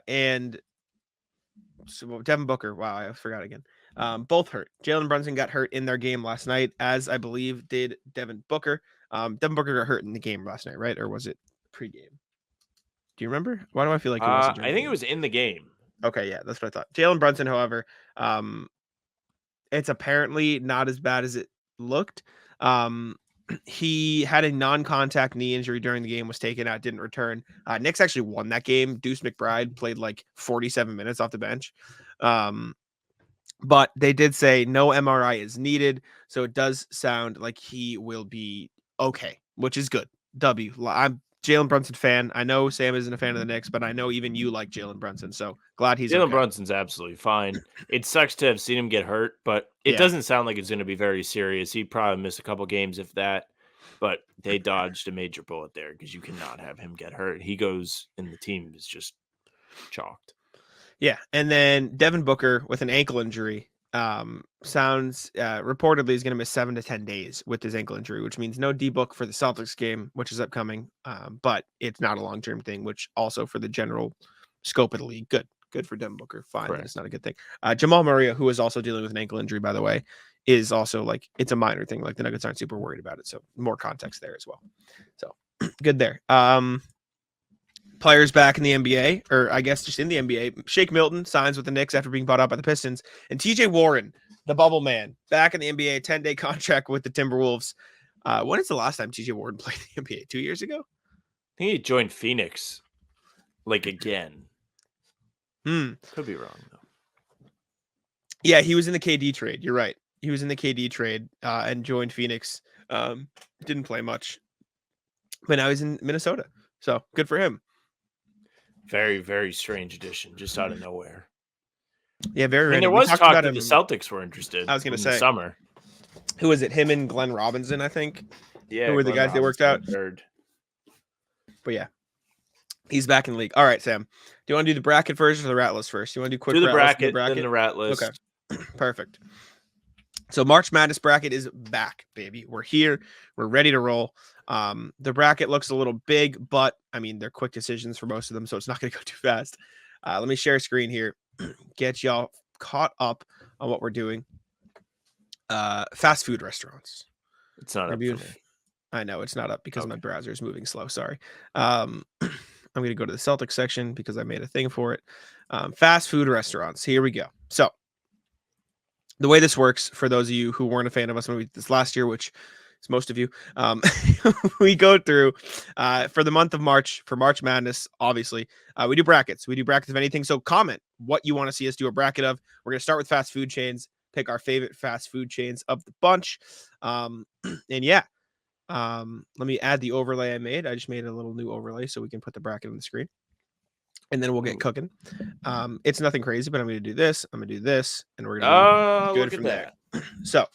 and Devin Booker. Wow, I forgot again. Both hurt. Jalen Brunson got hurt in their game last night, as I believe did Devin Booker. Devin Booker got hurt in the game last night, right? Or was it pregame? Do you remember? Why do I feel like it was? I think it was in the game. Okay, yeah, that's what I thought. Jalen Brunson, however, it's apparently not as bad as it looked. He had a non-contact knee injury during the game, was taken out, didn't return. Knicks actually won that game. Deuce McBride played like 47 minutes off the bench. But they did say no MRI is needed. So it does sound like he will be okay, which is good. W. I'm Jalen Brunson fan. I know Sam isn't a fan of the Knicks, but I know even you like Jalen Brunson. So glad he's Jalen okay. Brunson's absolutely fine. It sucks to have seen him get hurt, but it doesn't sound like it's going to be very serious. He'd probably miss a couple games if that, but they dodged a major bullet there because you cannot have him get hurt. He goes and the team is just chalked. Yeah. And then Devin Booker with an ankle injury sounds reportedly is going to miss 7 to 10 days with his ankle injury, which means no D-Book for the Celtics game, which is upcoming. But it's not a long-term thing, which also for the general scope of the league, good for Devin Booker. Fine. But it's not a good thing. Jamal Murray, who is also dealing with an ankle injury, by the way, is also like, it's a minor thing. Like the Nuggets aren't super worried about it. So more context there as well. So good there. Players back in the NBA, or I guess just in the NBA. Shake Milton signs with the Knicks after being bought out by the Pistons. And TJ Warren, the bubble man, back in the NBA, 10-day contract with the Timberwolves. When is the last time TJ Warren played in the NBA? 2 years ago? I think he joined Phoenix like again. Could be wrong, though. Yeah, he was in the KD trade. You're right. He was in the KD trade and joined Phoenix. Didn't play much. But now he's in Minnesota. So good for him. Very, very strange addition, just out of nowhere. Yeah, very random. There was talk that the Celtics were interested. I was going to say. Summer. Who was it? Him and Glenn Robinson, I think. Yeah. Who were the guys they worked out? Third. But yeah, he's back in the league. All right, Sam. Do you want to do the bracket first or the rat list first? You want to do quick the rat bracket, list? then the rat list. Okay, perfect. So March Madness bracket is back, baby. We're here. We're ready to roll. The bracket looks a little big, but I mean, they're quick decisions for most of them, so it's not going to go too fast. Let me share a screen here, get y'all caught up on what we're doing. Fast food restaurants. It's not up for me. I know it's not up because my browser is moving slow. Sorry. I'm going to go to the Celtics section because I made a thing for it. Fast food restaurants. Here we go. So the way this works, for those of you who weren't a fan of us when we did this last year, which is most of you, we go through for the month of March, for March Madness, obviously, we do brackets. We do brackets of anything. So comment what you want to see us do a bracket of. We're going to start with fast food chains, pick our favorite fast food chains of the bunch. And yeah, let me add the overlay I made. I just made a little new overlay so we can put the bracket on the screen. And then we'll get cooking. It's nothing crazy, but I'm going to do this. I'm going to do this. And we're going to do good from there. So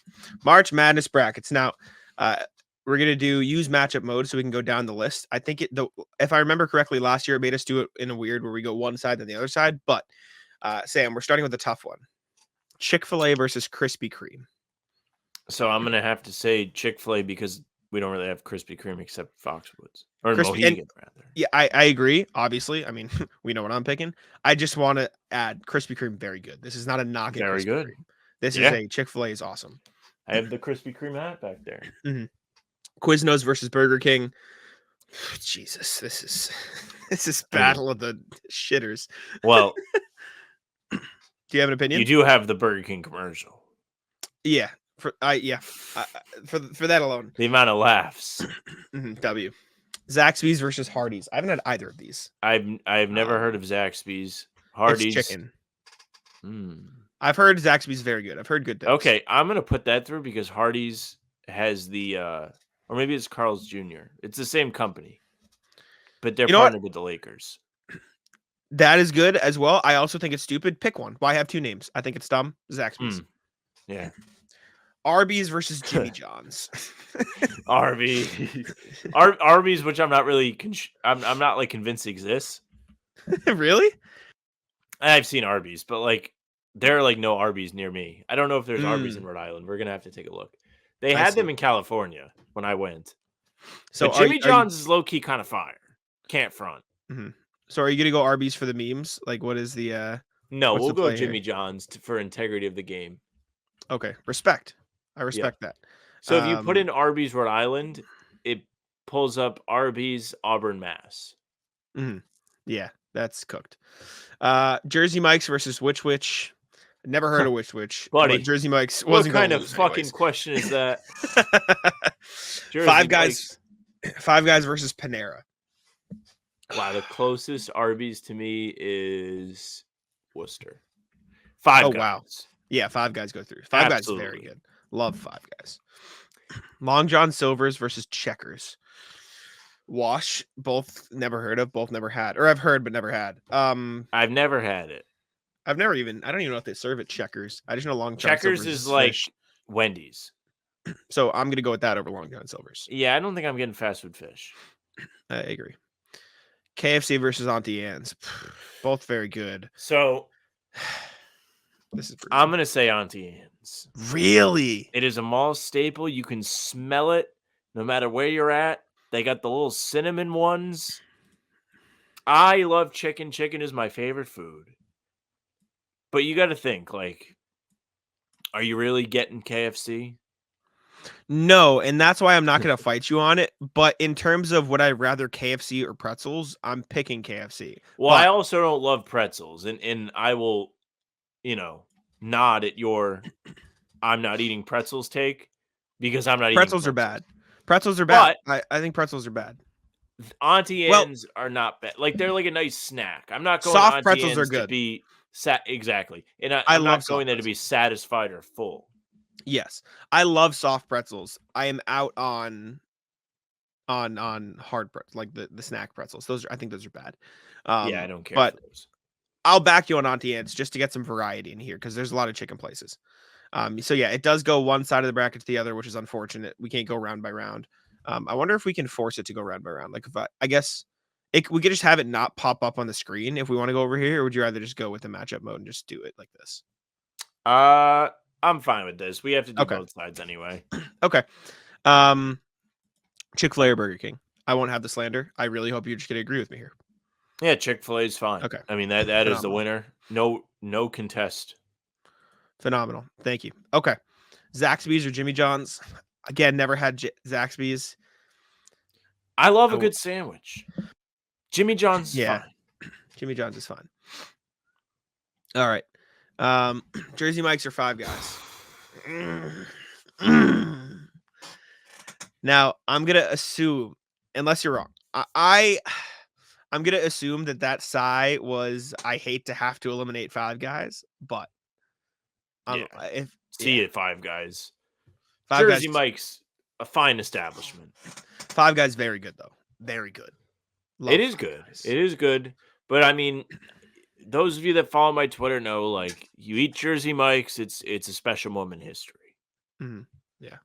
March Madness brackets. Now, we're going to use matchup mode so we can go down the list. I think if I remember correctly, last year it made us do it in a weird where we go one side then the other side. But Sam, we're starting with the tough one. Chick-fil-A versus Krispy Kreme. So I'm going to have to say Chick-fil-A because we don't really have Krispy Kreme except Foxwoods. Or Mohegan, rather. Yeah, I agree. Obviously, I mean, we know what I'm picking. I just want to add Krispy Kreme. Very good. This is not a knock at Very Krispy good. Kreme. This is a Chick-fil-A is awesome. I have the Krispy Kreme hat back there. Mm-hmm. Quiznos versus Burger King. Jesus, this is battle of the shitters. Well, do you have an opinion? You do have the Burger King commercial. Yeah. For that alone. The amount of laughs. W. Zaxby's versus Hardee's. I haven't had either of these. I've never heard of Zaxby's. Hardee's. It's chicken. I've heard Zaxby's very good. I've heard good things. Okay, I'm gonna put that through because Hardee's has the or maybe it's Carl's Jr. It's the same company, but they're partnered with the Lakers. That is good as well. I also think it's stupid. Pick one. Why have two names? I think it's dumb. Zaxby's. Yeah. Arby's versus Jimmy John's. Arby's. Arby's, which I'm not really I'm not like convinced exists. Really? I've seen Arby's, but like there are like no Arby's near me. I don't know if there's Arby's in Mm. Rhode Island. We're gonna have to take a look. They I had them see. in California when I went. So But are Jimmy you- John's is low key kind of fire. Can't front. So are you gonna go Arby's for the memes? Like, what is the? No, What's we'll the go play here? Jimmy John's for integrity of the game. Okay, respect. I respect that. So if you put Um, in Arby's Rhode Island, it pulls up Arby's Auburn, Mass. Yeah, that's cooked. Jersey Mike's versus Which. Never heard of Which. Buddy, but Jersey Mike's What wasn't kind gonna of lose fucking anyways. question is that? Jersey Five Guys. Mike's. Five Guys versus Panera. Wow, the closest Arby's to me is Worcester. Five Oh, Guys. wow. Yeah, Five Guys go through. Five Guys is very Absolutely. good. Love Five Guys. Long John Silver's versus Checkers. Wash, both never heard of, both never had, or I've heard but never had. I've never had it. I don't even know if they serve at Checkers. I just know Long John Checkers Silver's is like fish. Wendy's. So I'm gonna go with that over Long John Silver's. Yeah, I don't think I'm getting fast food fish. I agree. KFC versus Auntie Anne's. Both very good. So This is I'm gonna say Auntie Anne's. really It is a mall staple. You can smell it no matter where you're at. They got the little cinnamon ones. I love chicken. Chicken is my favorite food. But you got to think, like, are you really getting KFC? no, and that's why I'm not gonna fight you on it. But in terms of would I rather KFC or pretzels, I'm picking KFC. Well, I But- also don't love pretzels, and I will, nod at your I'm not eating pretzels take because I'm not eating Pretzels are bad. Pretzels are bad. I think pretzels are bad. Auntie Well- Anne's are not bad. Like they're like a nice snack. I'm not going Soft Auntie pretzels are Anne's to good. be exactly. And I I'm love not going soft there to be satisfied or full. Yes, I love soft pretzels. I am out on hard pretzels, like the snack pretzels. I think those are bad. Yeah, I don't care. but for those. I'll back you on Auntie Anne's just to get some variety in here because there's a lot of chicken places. So yeah, it does go one side of the bracket to the other, which is unfortunate. We can't go round by round. I wonder if we can force it to go round by round. Like if I guess we could just have it not pop up on the screen if we want to go over here, or would you rather just go with the matchup mode and just do it like this? I'm fine with this. We have to do Okay. both sides anyway. Okay. Chick-fil-A or Burger King? I won't have the slander. I really hope you're just going to agree with me here. Yeah, Chick-fil-A is fine. Okay. I mean that is the Phenomenal. winner. No contest. Phenomenal. Thank you. Okay. Zaxby's or Jimmy John's? Again, never had Zaxby's. I love a I good sandwich. Jimmy John's is Yeah. fine. Jimmy John's is fine. All right. Jersey Mike's or Five Guys? Now, I'm going to assume, unless you're wrong, I'm going to assume that sigh was, I hate to have to eliminate Five Guys, but if See it, Five Guys. Five Jersey Guys, Mike's a fine establishment. Five Guys, very good though. Very good. Love It is Five good. Guys. It is good. But I mean, those of you that follow my Twitter know, like, you eat Jersey Mike's, it's a special moment in history. Mhm. Yeah.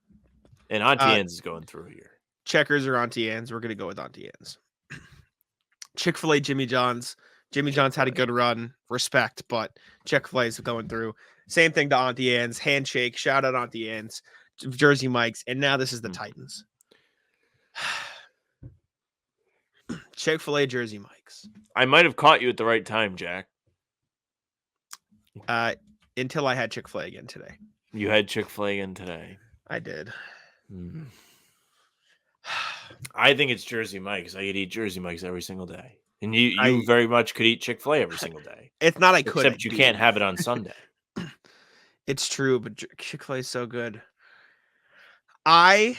And Auntie Anne's is going through here. Checkers or Auntie Anne's? We're going to go with Auntie Anne's. Chick-fil-A, Jimmy John's. Jimmy John's had a good run. Respect, but Chick-fil-A's going through. Same thing to Auntie Anne's. Handshake. Shout out Auntie Anne's. Jersey Mike's. And now this is the Titans. Chick-fil-A, Jersey Mike's. I might have caught you at the right time, Jack. Until I had Chick-fil-A again today. You had Chick-fil-A again today. I did. Mhm. I think it's Jersey Mike's. I could eat Jersey Mike's every single day. And you very much could eat Chick-fil-A every single day. It's not I could. Except you can't have it on Sunday. It's true, but Chick-fil-A is so good. I'm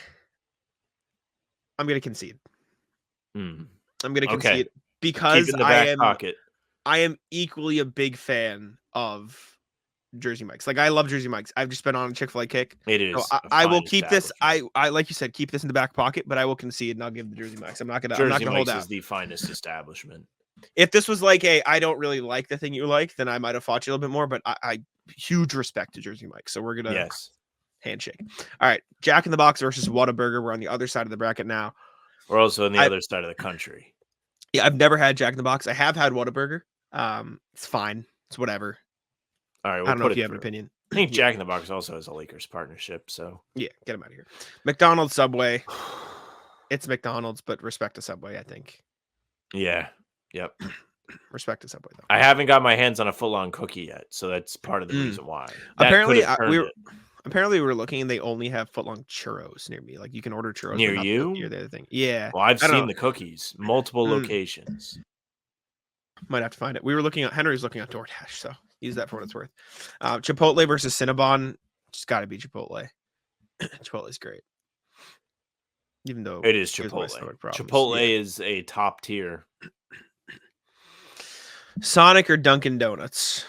going to concede. Mm. I'm going to Okay. concede because Keep it in the back pocket. I am equally a big fan of Jersey Mike's. Like I love Jersey Mike's. I've just been on a Chick-fil-A kick. It is. So I will keep this. I like you said, keep this in the back pocket, but I will concede and I'll give the Jersey Mike's. I'm not gonna Jersey hold Mike's out. is the finest establishment. If this was like I don't really like the thing you like, then I might have fought you a little bit more. But I huge respect to Jersey Mike. So we're gonna handshake. All right, Jack in the Box versus Whataburger. We're on the other side of the bracket now. We're also on the other side of the country. Yeah, I've never had Jack in the Box. I have had Whataburger. It's fine. It's whatever. All right, I don't know if you have an opinion. I think Jack in the Box also has a Lakers partnership, so yeah, get him out of here. McDonald's, Subway. It's McDonald's, but respect to Subway, I think. Yeah. Yep. Respect to Subway, though. I haven't got my hands on a footlong cookie yet, so that's part of the reason why. Apparently, we were looking and they only have footlong churros near me. Like you can order churros near you. Near the other thing. Yeah. Well, I've seen the cookies, multiple locations. Might have to find it. We were looking at Henry's looking at DoorDash, so use that for what it's worth. Chipotle versus Cinnabon. It's got to be Chipotle. Chipotle's great. Even though it is Chipotle. Chipotle is a top tier. Sonic or Dunkin' Donuts?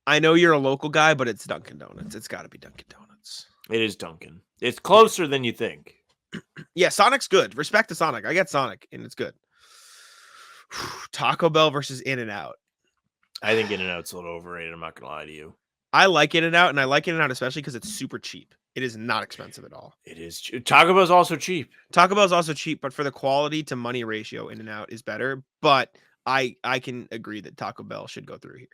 I know you're a local guy, but it's Dunkin' Donuts. It's got to be Dunkin' Donuts. It is Dunkin'. It's closer than you think. Yeah, Sonic's good. Respect to Sonic. I get Sonic, and it's good. Taco Bell versus In-N-Out. I think In-N-Out's a little overrated. I'm not going to lie to you. I like In-N-Out, and I like In-N-Out especially because it's super cheap. It is not expensive at all. It is. Taco Bell's also cheap. Taco Bell's also cheap, but for the quality to money ratio, In-N-Out is better. But I can agree that Taco Bell should go through here.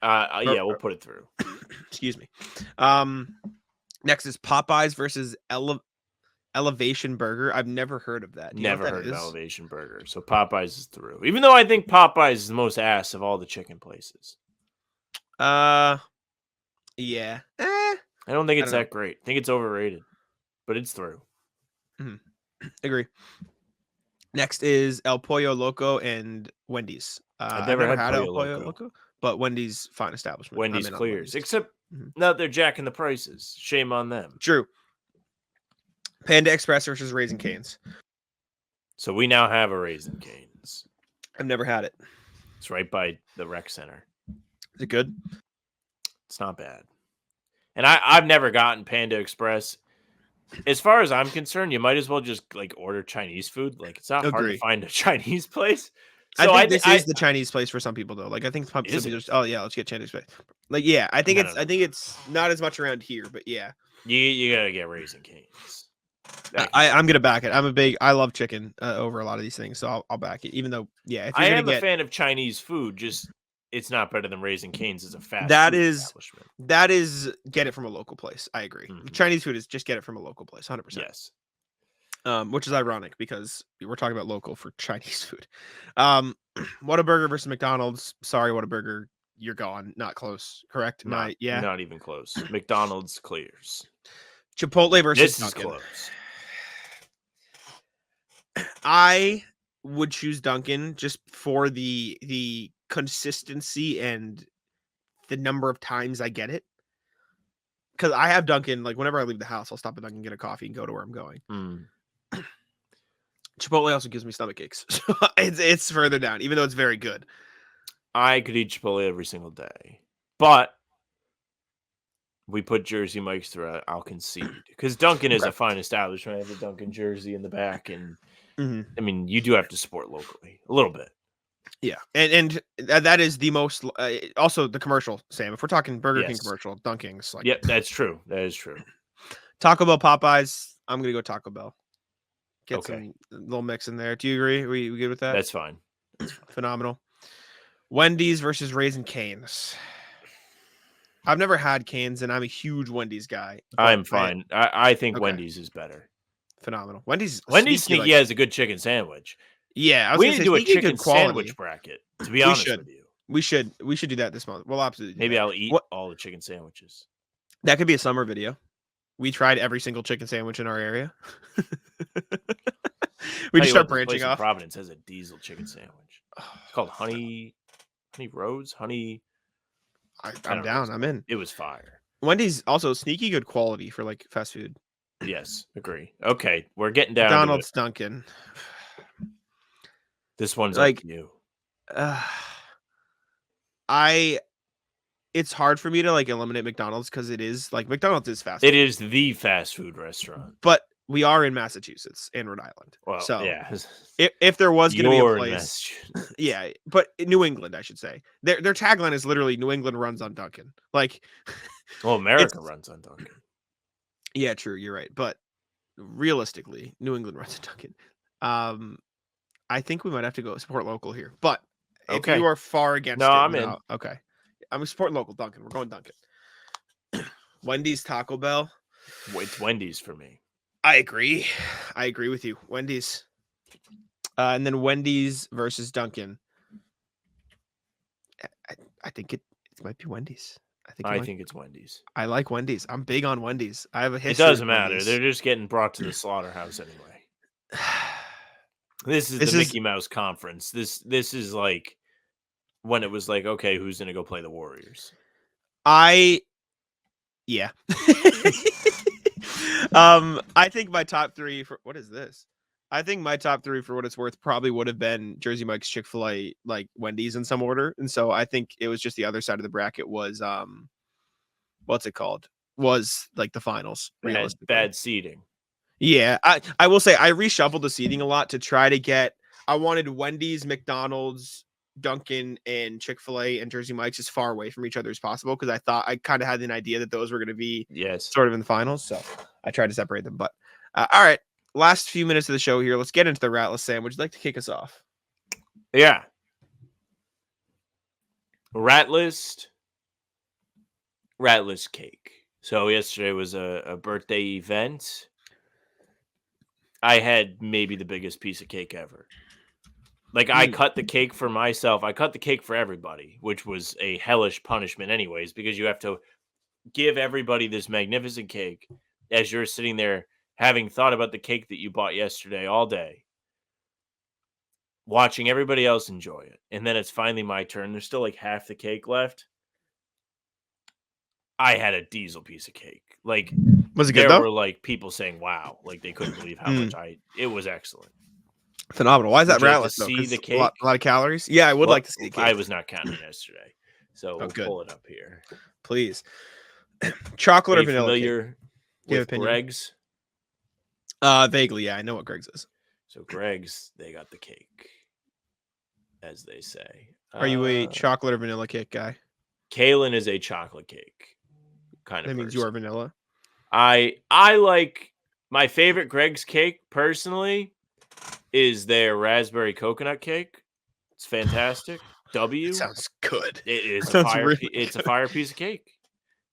Yeah, we'll put it through. Excuse me. Next is Popeyes versus Elevation Burger. I've never heard of that. Never heard of Elevation Burger. So Popeyes is through. Even though I think Popeyes is the most ass of all the chicken places. Yeah. I don't think it's that great. I think it's overrated, but it's through. Agree. Next is El Pollo Loco and Wendy's. I've never had El Pollo Loco, but Wendy's fine establishment. Wendy's clears, except now they're jacking the prices. Shame on them. True. Panda Express versus Raising Cane's. So we now have a Raising Cane's. I've never had it. It's right by the rec center. Is it good? It's not bad. And I've never gotten Panda Express. As far as I'm concerned, you might as well just like order Chinese food. Like it's not hard to find a Chinese place. So I think this is the Chinese place for some people though. Like I think some people just, oh yeah, let's get Chinese place. Like yeah, I think it's not as much around here, but yeah. You gotta get Raising Cane's. I'm gonna back it. I love chicken over a lot of these things, so I'll back it. Even though, yeah, if you're a fan of Chinese food, just it's not better than Raising Cane's as a fast establishment. That is get it from a local place. I agree. Chinese food is just get it from a local place, 100%. Yes. Which is ironic because we're talking about local for Chinese food. Whataburger versus McDonald's. Sorry, Whataburger, you're gone. Not close. Correct? Not even close. McDonald's clears. Chipotle versus Dunkin'. This is close. I would choose Dunkin' just for the consistency and the number of times I get it. Because I have Dunkin', like whenever I leave the house, I'll stop at Dunkin', get a coffee, and go to where I'm going. Chipotle also gives me stomach aches. So it's further down, even though it's very good. I could eat Chipotle every single day. But we put Jersey Mike's through, I'll concede. Because Dunkin' is a fine establishment. I have a Dunkin' jersey in the back. And I mean, you do have to support locally a little bit. Yeah. And that is the most, also the commercial, Sam. If we're talking Burger King commercial, Dunkin's like. Yeah, that's true. That is true. Taco Bell, Popeyes. I'm going to go Taco Bell. Get some little mix in there. Do you agree? We good with that? That's fine. Phenomenal. Wendy's versus Raising Cane's. I've never had Cane's, and I'm a huge Wendy's guy. I'm fine. I think Wendy's is better. Phenomenal. Wendy's sneaky has a good chicken sandwich. Yeah, we need to do a chicken sandwich bracket. To be honest with you, we should do that this month. Well, absolutely. Maybe I'll eat all the chicken sandwiches. That could be a summer video. We tried every single chicken sandwich in our area. We just start branching off. Providence has a diesel chicken sandwich. It's called Honey Rose. Honey. I'm down. I'm in. It was fire. Wendy's also sneaky good quality for like fast food. Yes, agree. Okay, we're getting down. McDonald's, Dunkin'. This one's like you. It's hard for me to like eliminate McDonald's because it is like McDonald's is fast food. It is the fast food restaurant. But we are in Massachusetts and Rhode Island. Well, So yeah. if there was going to be a You're in place, Massachusetts. yeah, but New England, I should say. Their tagline is literally New England runs on Duncan. Like, Well, America it's- runs on Duncan. yeah, true, you're right. But realistically, New England runs on Duncan. I think we might have to go support local here. But if Okay. you are far against No, it, I'm in. Okay. I'm supporting local Duncan. We're going Duncan. Wendy's, Taco Bell. It's Wendy's for me. I agree. I agree with you. Wendy's. And then Wendy's versus Duncan. I think it might be Wendy's. I think it's Wendy's. I like Wendy's. I'm big on Wendy's. I have a It history. doesn't with matter. Wendy's. They're just getting brought to the slaughterhouse anyway. This is the Mickey Mouse conference. This is like when it was like, okay, who's gonna go play the Warriors? Yeah. I think my top three for what is this? I think my top three for what it's worth probably would have been Jersey Mike's, Chick-fil-A, like Wendy's in some order. And so I think it was just the other side of the bracket was what's it called? Was like the finals. Bad seating. Yeah. I will say I reshuffled the seating a lot to try to get I wanted Wendy's, McDonald's, Dunkin' and Chick-fil-A and Jersey Mike's as far away from each other as possible because I thought I kind of had an idea that those were going to be sort of in the finals. So I tried to separate them. But all right, last few minutes of the show here. Let's get into the Ratless Sam. Would you like to kick us off? Yeah. Ratless cake. So yesterday was a birthday event. I had maybe the biggest piece of cake ever. Like, I cut the cake for myself. I cut the cake for everybody, which was a hellish punishment anyways, because you have to give everybody this magnificent cake as you're sitting there having thought about the cake that you bought yesterday all day, watching everybody else enjoy it. And then it's finally my turn. There's still like half the cake left. I had a diesel piece of cake. Like, was it good there though? were like people saying, wow, like they couldn't believe how much it was excellent. Phenomenal. Why is that Would you like to Ratless though? see 'Cause the a cake? lot of calories. Yeah, I would like to see the cake. I was not counting yesterday, so we'll good. pull it up here. Please. Chocolate Are or you vanilla familiar cake? Do you have with opinion? Greg's? Vaguely, yeah. I know what Greg's is. So Greg's, they got the cake, as they say. Are you a chocolate or vanilla cake guy? Kalen is a chocolate cake kind of That means person. you are vanilla. I like my favorite Greg's cake personally is their raspberry coconut cake. It's fantastic. It sounds good. It is Sounds a fire. really It's a fire piece of cake.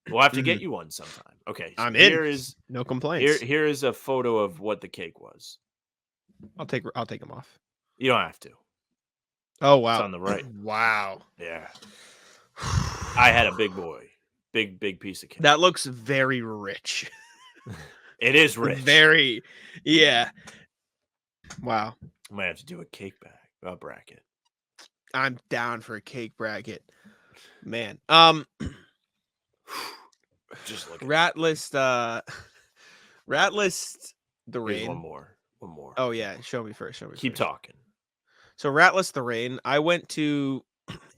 We'll have to get you one sometime. Okay, so I'm here in. is No complaints. here is a photo of what the cake was. I'll take them off. You don't have to. Oh wow. It's on the right. Wow. Yeah. I had a big boy. Big piece of cake. That looks very rich. It is rich. Very. Yeah. Wow. I might have to do a cake bracket. I'm down for a cake bracket. Man. Just look at Ratless the Here's Rain. one more. Oh yeah, show me first. Keep talking. So Ratless the Rain, I went to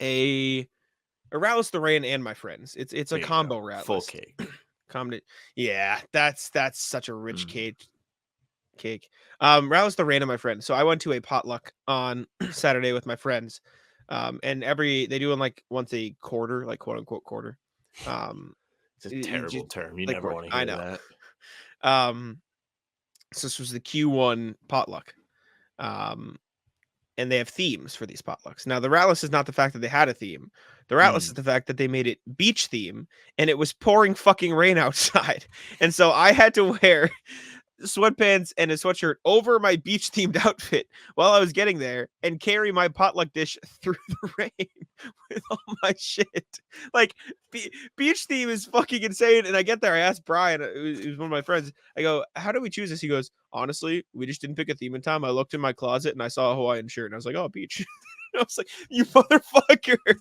a Ratless the Rain and my friends. It's a There you combo go. Ratless. Full cake. Yeah, that's such a rich cake. Ratless the Rain and my friends. So I went to a potluck on Saturday with my friends. And they do it like once a quarter, like quote unquote quarter. It's a terrible term. You like never want to hear I know. that. So this was the Q1 potluck. And they have themes for these potlucks. Now, the Ratless is not the fact that they had a theme. The Ratless is the fact that they made it beach theme, and it was pouring fucking rain outside. And so I had to wear sweatpants and a sweatshirt over my beach themed outfit while I was getting there and carry my potluck dish through the rain with all my shit. Like, beach theme is fucking insane. And I get there, I asked Brian, who's one of my friends, I go, how do we choose this? He goes, honestly, we just didn't pick a theme in time. I looked in my closet and I saw a Hawaiian shirt and I was like, oh, beach. I was like, you motherfucker.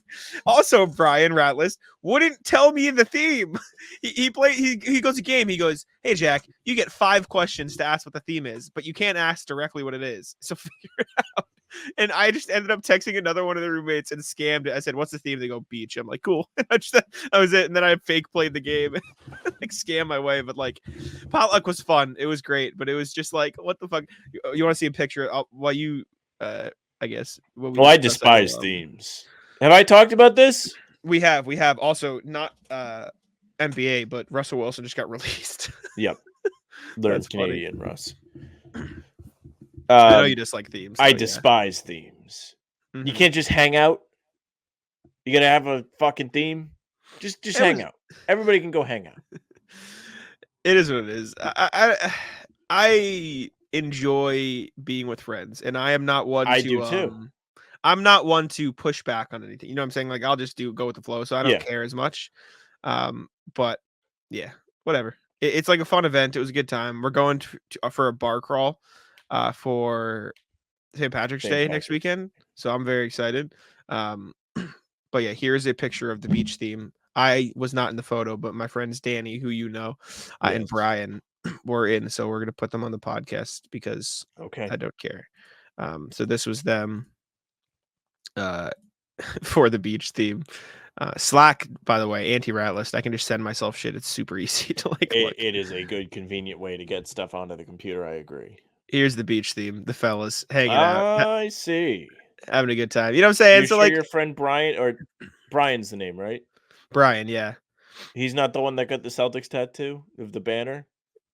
Also, Brian Ratless wouldn't tell me the theme. He goes a game. He goes, hey, Jack, you get 5 questions to ask what the theme is, but you can't ask directly what it is. So figure it out. And I just ended up texting another one of the roommates and scammed it. I said, "What's the theme?" They go, "Beach." I'm like, "Cool." That was it. And then I fake played the game, like scam my way. But like, potluck was fun. It was great. But it was just like, what the fuck? You want to see a picture? While you, I guess. When I discuss, despise themes. Have I talked about this? We have also not NBA, but Russell Wilson just got released. Yep. Learn That's funny. Canadian, Russ. I know you dislike themes. I so, despise themes. yeah. You can't just hang out. You gotta have a fucking theme. Just hang out. Everybody can go hang out. It is what it is. I enjoy being with friends, and I am not one. I do too. I'm not one to push back on anything. You know what I'm saying? Like I'll just go with the flow, so I don't care as much. But yeah, whatever. It's like a fun event. It was a good time. We're going for a bar crawl for St. Patrick's Day next weekend, so I'm very excited. But yeah, here's a picture of the beach theme. I was not in the photo, but my friends Danny, who you know, and Brian were in, so we're gonna put them on the podcast because I don't care. So this was them for the beach theme. Slack, by the way, anti-rat list. I can just send myself shit. It's super easy to like. It is a good, convenient way to get stuff onto the computer. I agree. Here's the beach theme. The fellas hanging out. I see. Having a good time. You know what I'm saying? You're so sure like your friend Brian, or Brian's the name, right? Brian, yeah. He's not the one that got the Celtics tattoo of the banner?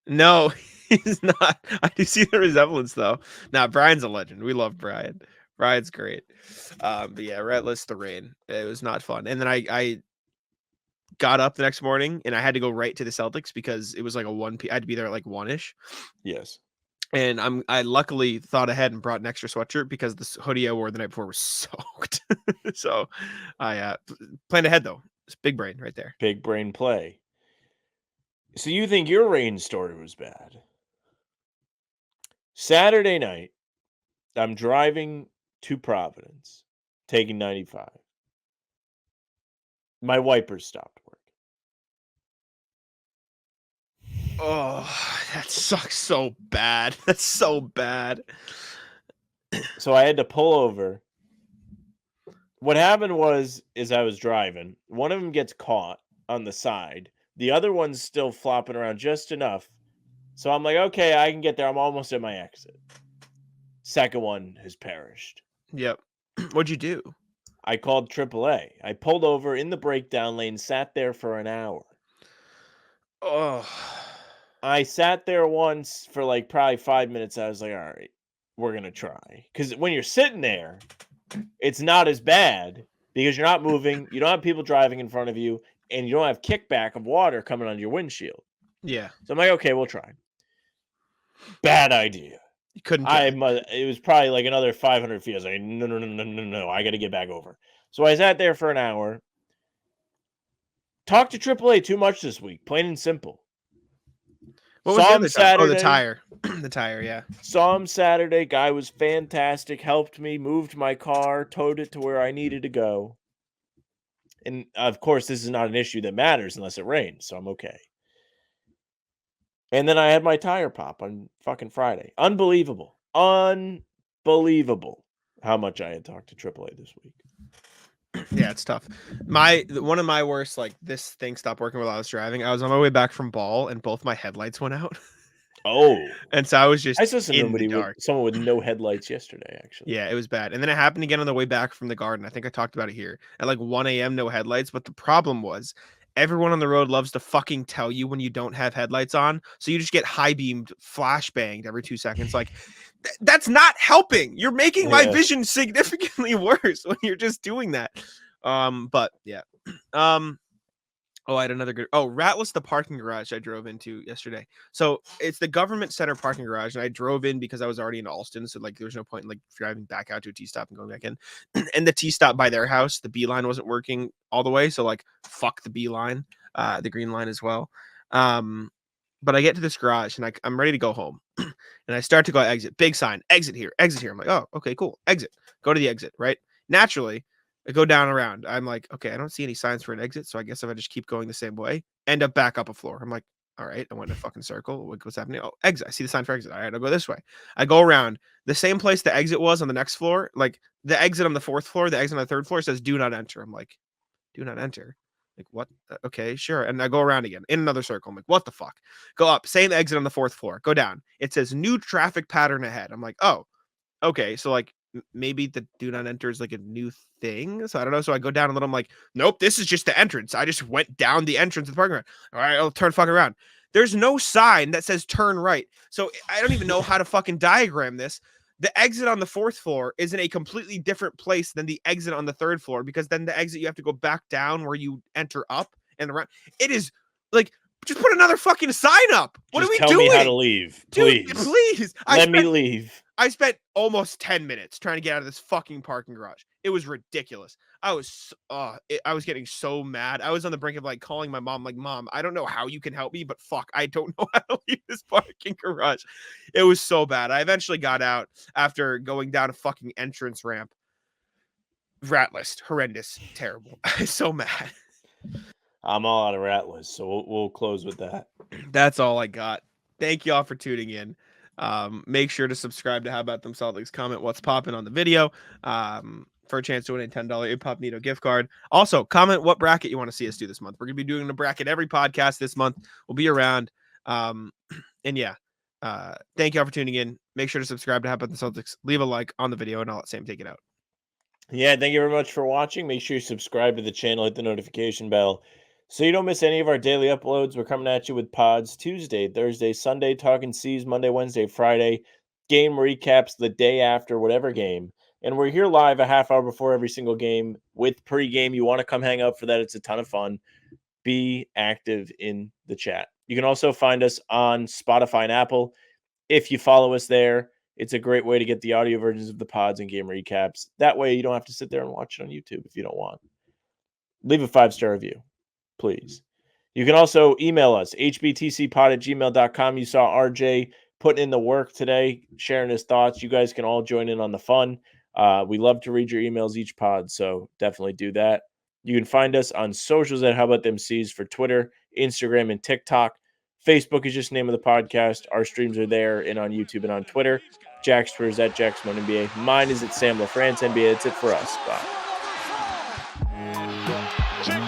No, he's not. I do see the resemblance though. Nah, Brian's a legend. We love Brian. Brian's great. But yeah, Retless the rain. It was not fun. And then I got up the next morning and I had to go right to the Celtics because it was like I had to be there at like 1-ish. Yes. And I luckily thought ahead and brought an extra sweatshirt because the hoodie I wore the night before was soaked. So I planned ahead though. It's big brain right there. Big brain play. So you think your rain story was bad? Saturday night, I'm driving to Providence, taking 95. My wipers stopped working. Oh, that sucks so bad. That's so bad. So I had to pull over. What happened is I was driving. One of them gets caught on the side. The other one's still flopping around just enough. So I'm like, okay, I can get there. I'm almost at my exit. Second one has perished. Yep. What'd you do? I called AAA. I pulled over in the breakdown lane, sat there for an hour. Oh. I sat there once for like probably 5 minutes. I was like, all right, we're going to try. Because when you're sitting there, it's not as bad because you're not moving. You don't have people driving in front of you, and you don't have kickback of water coming on your windshield. Yeah. So I'm like, okay, we'll try. Bad idea. You couldn't. It was probably like another 500 feet. I was like, no. I got to get back over. So I sat there for an hour. Talked to AAA too much this week, plain and simple. What was the other Saturday? Oh, the tire. The tire, yeah. Saw him Saturday. Guy was fantastic. Helped me, moved my car, towed it to where I needed to go. And, of course, this is not an issue that matters unless it rains, so I'm okay. And then I had my tire pop on fucking Friday. Unbelievable. Unbelievable how much I had talked to AAA this week. Yeah, it's tough. One of my worst, like, this thing stopped working while I was driving. I was on my way back from ball, and both my headlights went out. Oh. And so I was just I saw someone with no headlights yesterday, actually. Yeah, it was bad. And then it happened again on the way back from the garden. I think I talked about it here. At like 1 a.m., no headlights. But the problem was everyone on the road loves to fucking tell you when you don't have headlights on. So you just get high beamed, flash banged every 2 seconds. Like, that's not helping. You're making my vision significantly worse when you're just doing that. But yeah. I had another good. Ratless, the parking garage I drove into yesterday. So it's the government center parking garage, and I drove in because I was already in Alston, so like there's no point in like driving back out to a T stop and going back in. And the T stop by their house, the B line wasn't working all the way, so like fuck the B line, the green line as well. But I get to this garage and I'm ready to go home, and I start to go exit. Big sign, exit here, exit here. I'm like, oh, okay, cool, exit. Go to the exit, right? Naturally. I go down around. I'm like, okay, I don't see any signs for an exit. So I guess if I just keep going the same way, end up back up a floor. I'm like, All right, I went in a fucking circle. What's happening? Oh, exit. I see the sign for exit. All right, I'll go this way. I go around the same place the exit was on the next floor. Like the exit on the 4th floor, the exit on the 3rd floor says do not enter. I'm like, do not enter. Like, what? Okay, sure. And I go around again in another circle. I'm like, what the fuck? Go up, same exit on the 4th floor. Go down. It says new traffic pattern ahead. I'm like, oh, okay. So like maybe the do not enter is like a new thing. So I don't know. So I go down a little. I'm like, nope, this is just the entrance. I just went down the entrance of the parking lot. All right, I'll turn fucking around. There's no sign that says turn right. So I don't even know how to fucking diagram this. The exit on the 4th floor is in a completely different place than the exit on the 3rd floor, because then the exit you have to go back down where you enter up and around. It is like, just put another fucking sign up. What are we doing? Tell me how to leave, please. Dude, please. Let me leave. I spent almost 10 minutes trying to get out of this fucking parking garage. It was ridiculous. I was getting so mad. I was on the brink of like calling my mom, like, Mom, I don't know how you can help me, but fuck, I don't know how to leave this parking garage. It was so bad. I eventually got out after going down a fucking entrance ramp. Rat list, horrendous, terrible. I was so mad. I'm all out of rat list, so we'll close with that. That's all I got. Thank you all for tuning in. Make sure to subscribe to How About Them Celtics. Comment what's popping on the video for a chance to win a $10 Incognito gift card. Also, comment what bracket you want to see us do this month. We're going to be doing a bracket every podcast this month. We'll be around. And yeah, thank you all for tuning in. Make sure to subscribe to How About the Celtics. Leave a like on the video, and I'll let Sam take it out. Yeah, thank you very much for watching. Make sure you subscribe to the channel, hit the notification bell so you don't miss any of our daily uploads. We're coming at you with pods Tuesday, Thursday, Sunday, talking C's, Monday, Wednesday, Friday, game recaps the day after whatever game. And we're here live a half hour before every single game with pregame. You want to come hang out for that. It's a ton of fun. Be active in the chat. You can also find us on Spotify and Apple. If you follow us there, it's a great way to get the audio versions of the pods and game recaps. That way you don't have to sit there and watch it on YouTube if you don't want. Leave a 5-star review, please. You can also email us, hbtcpod@gmail.com. You saw RJ putting in the work today, sharing his thoughts. You guys can all join in on the fun. We love to read your emails each pod, so definitely do that. You can find us on socials at How About Them C's for Twitter, Instagram, and TikTok. Facebook is just the name of the podcast. Our streams are there and on YouTube and on Twitter. Jack's Twitter is at JackSmoneNBA. Mine is at Sam LaFrance NBA. That's it for us. Bye. Check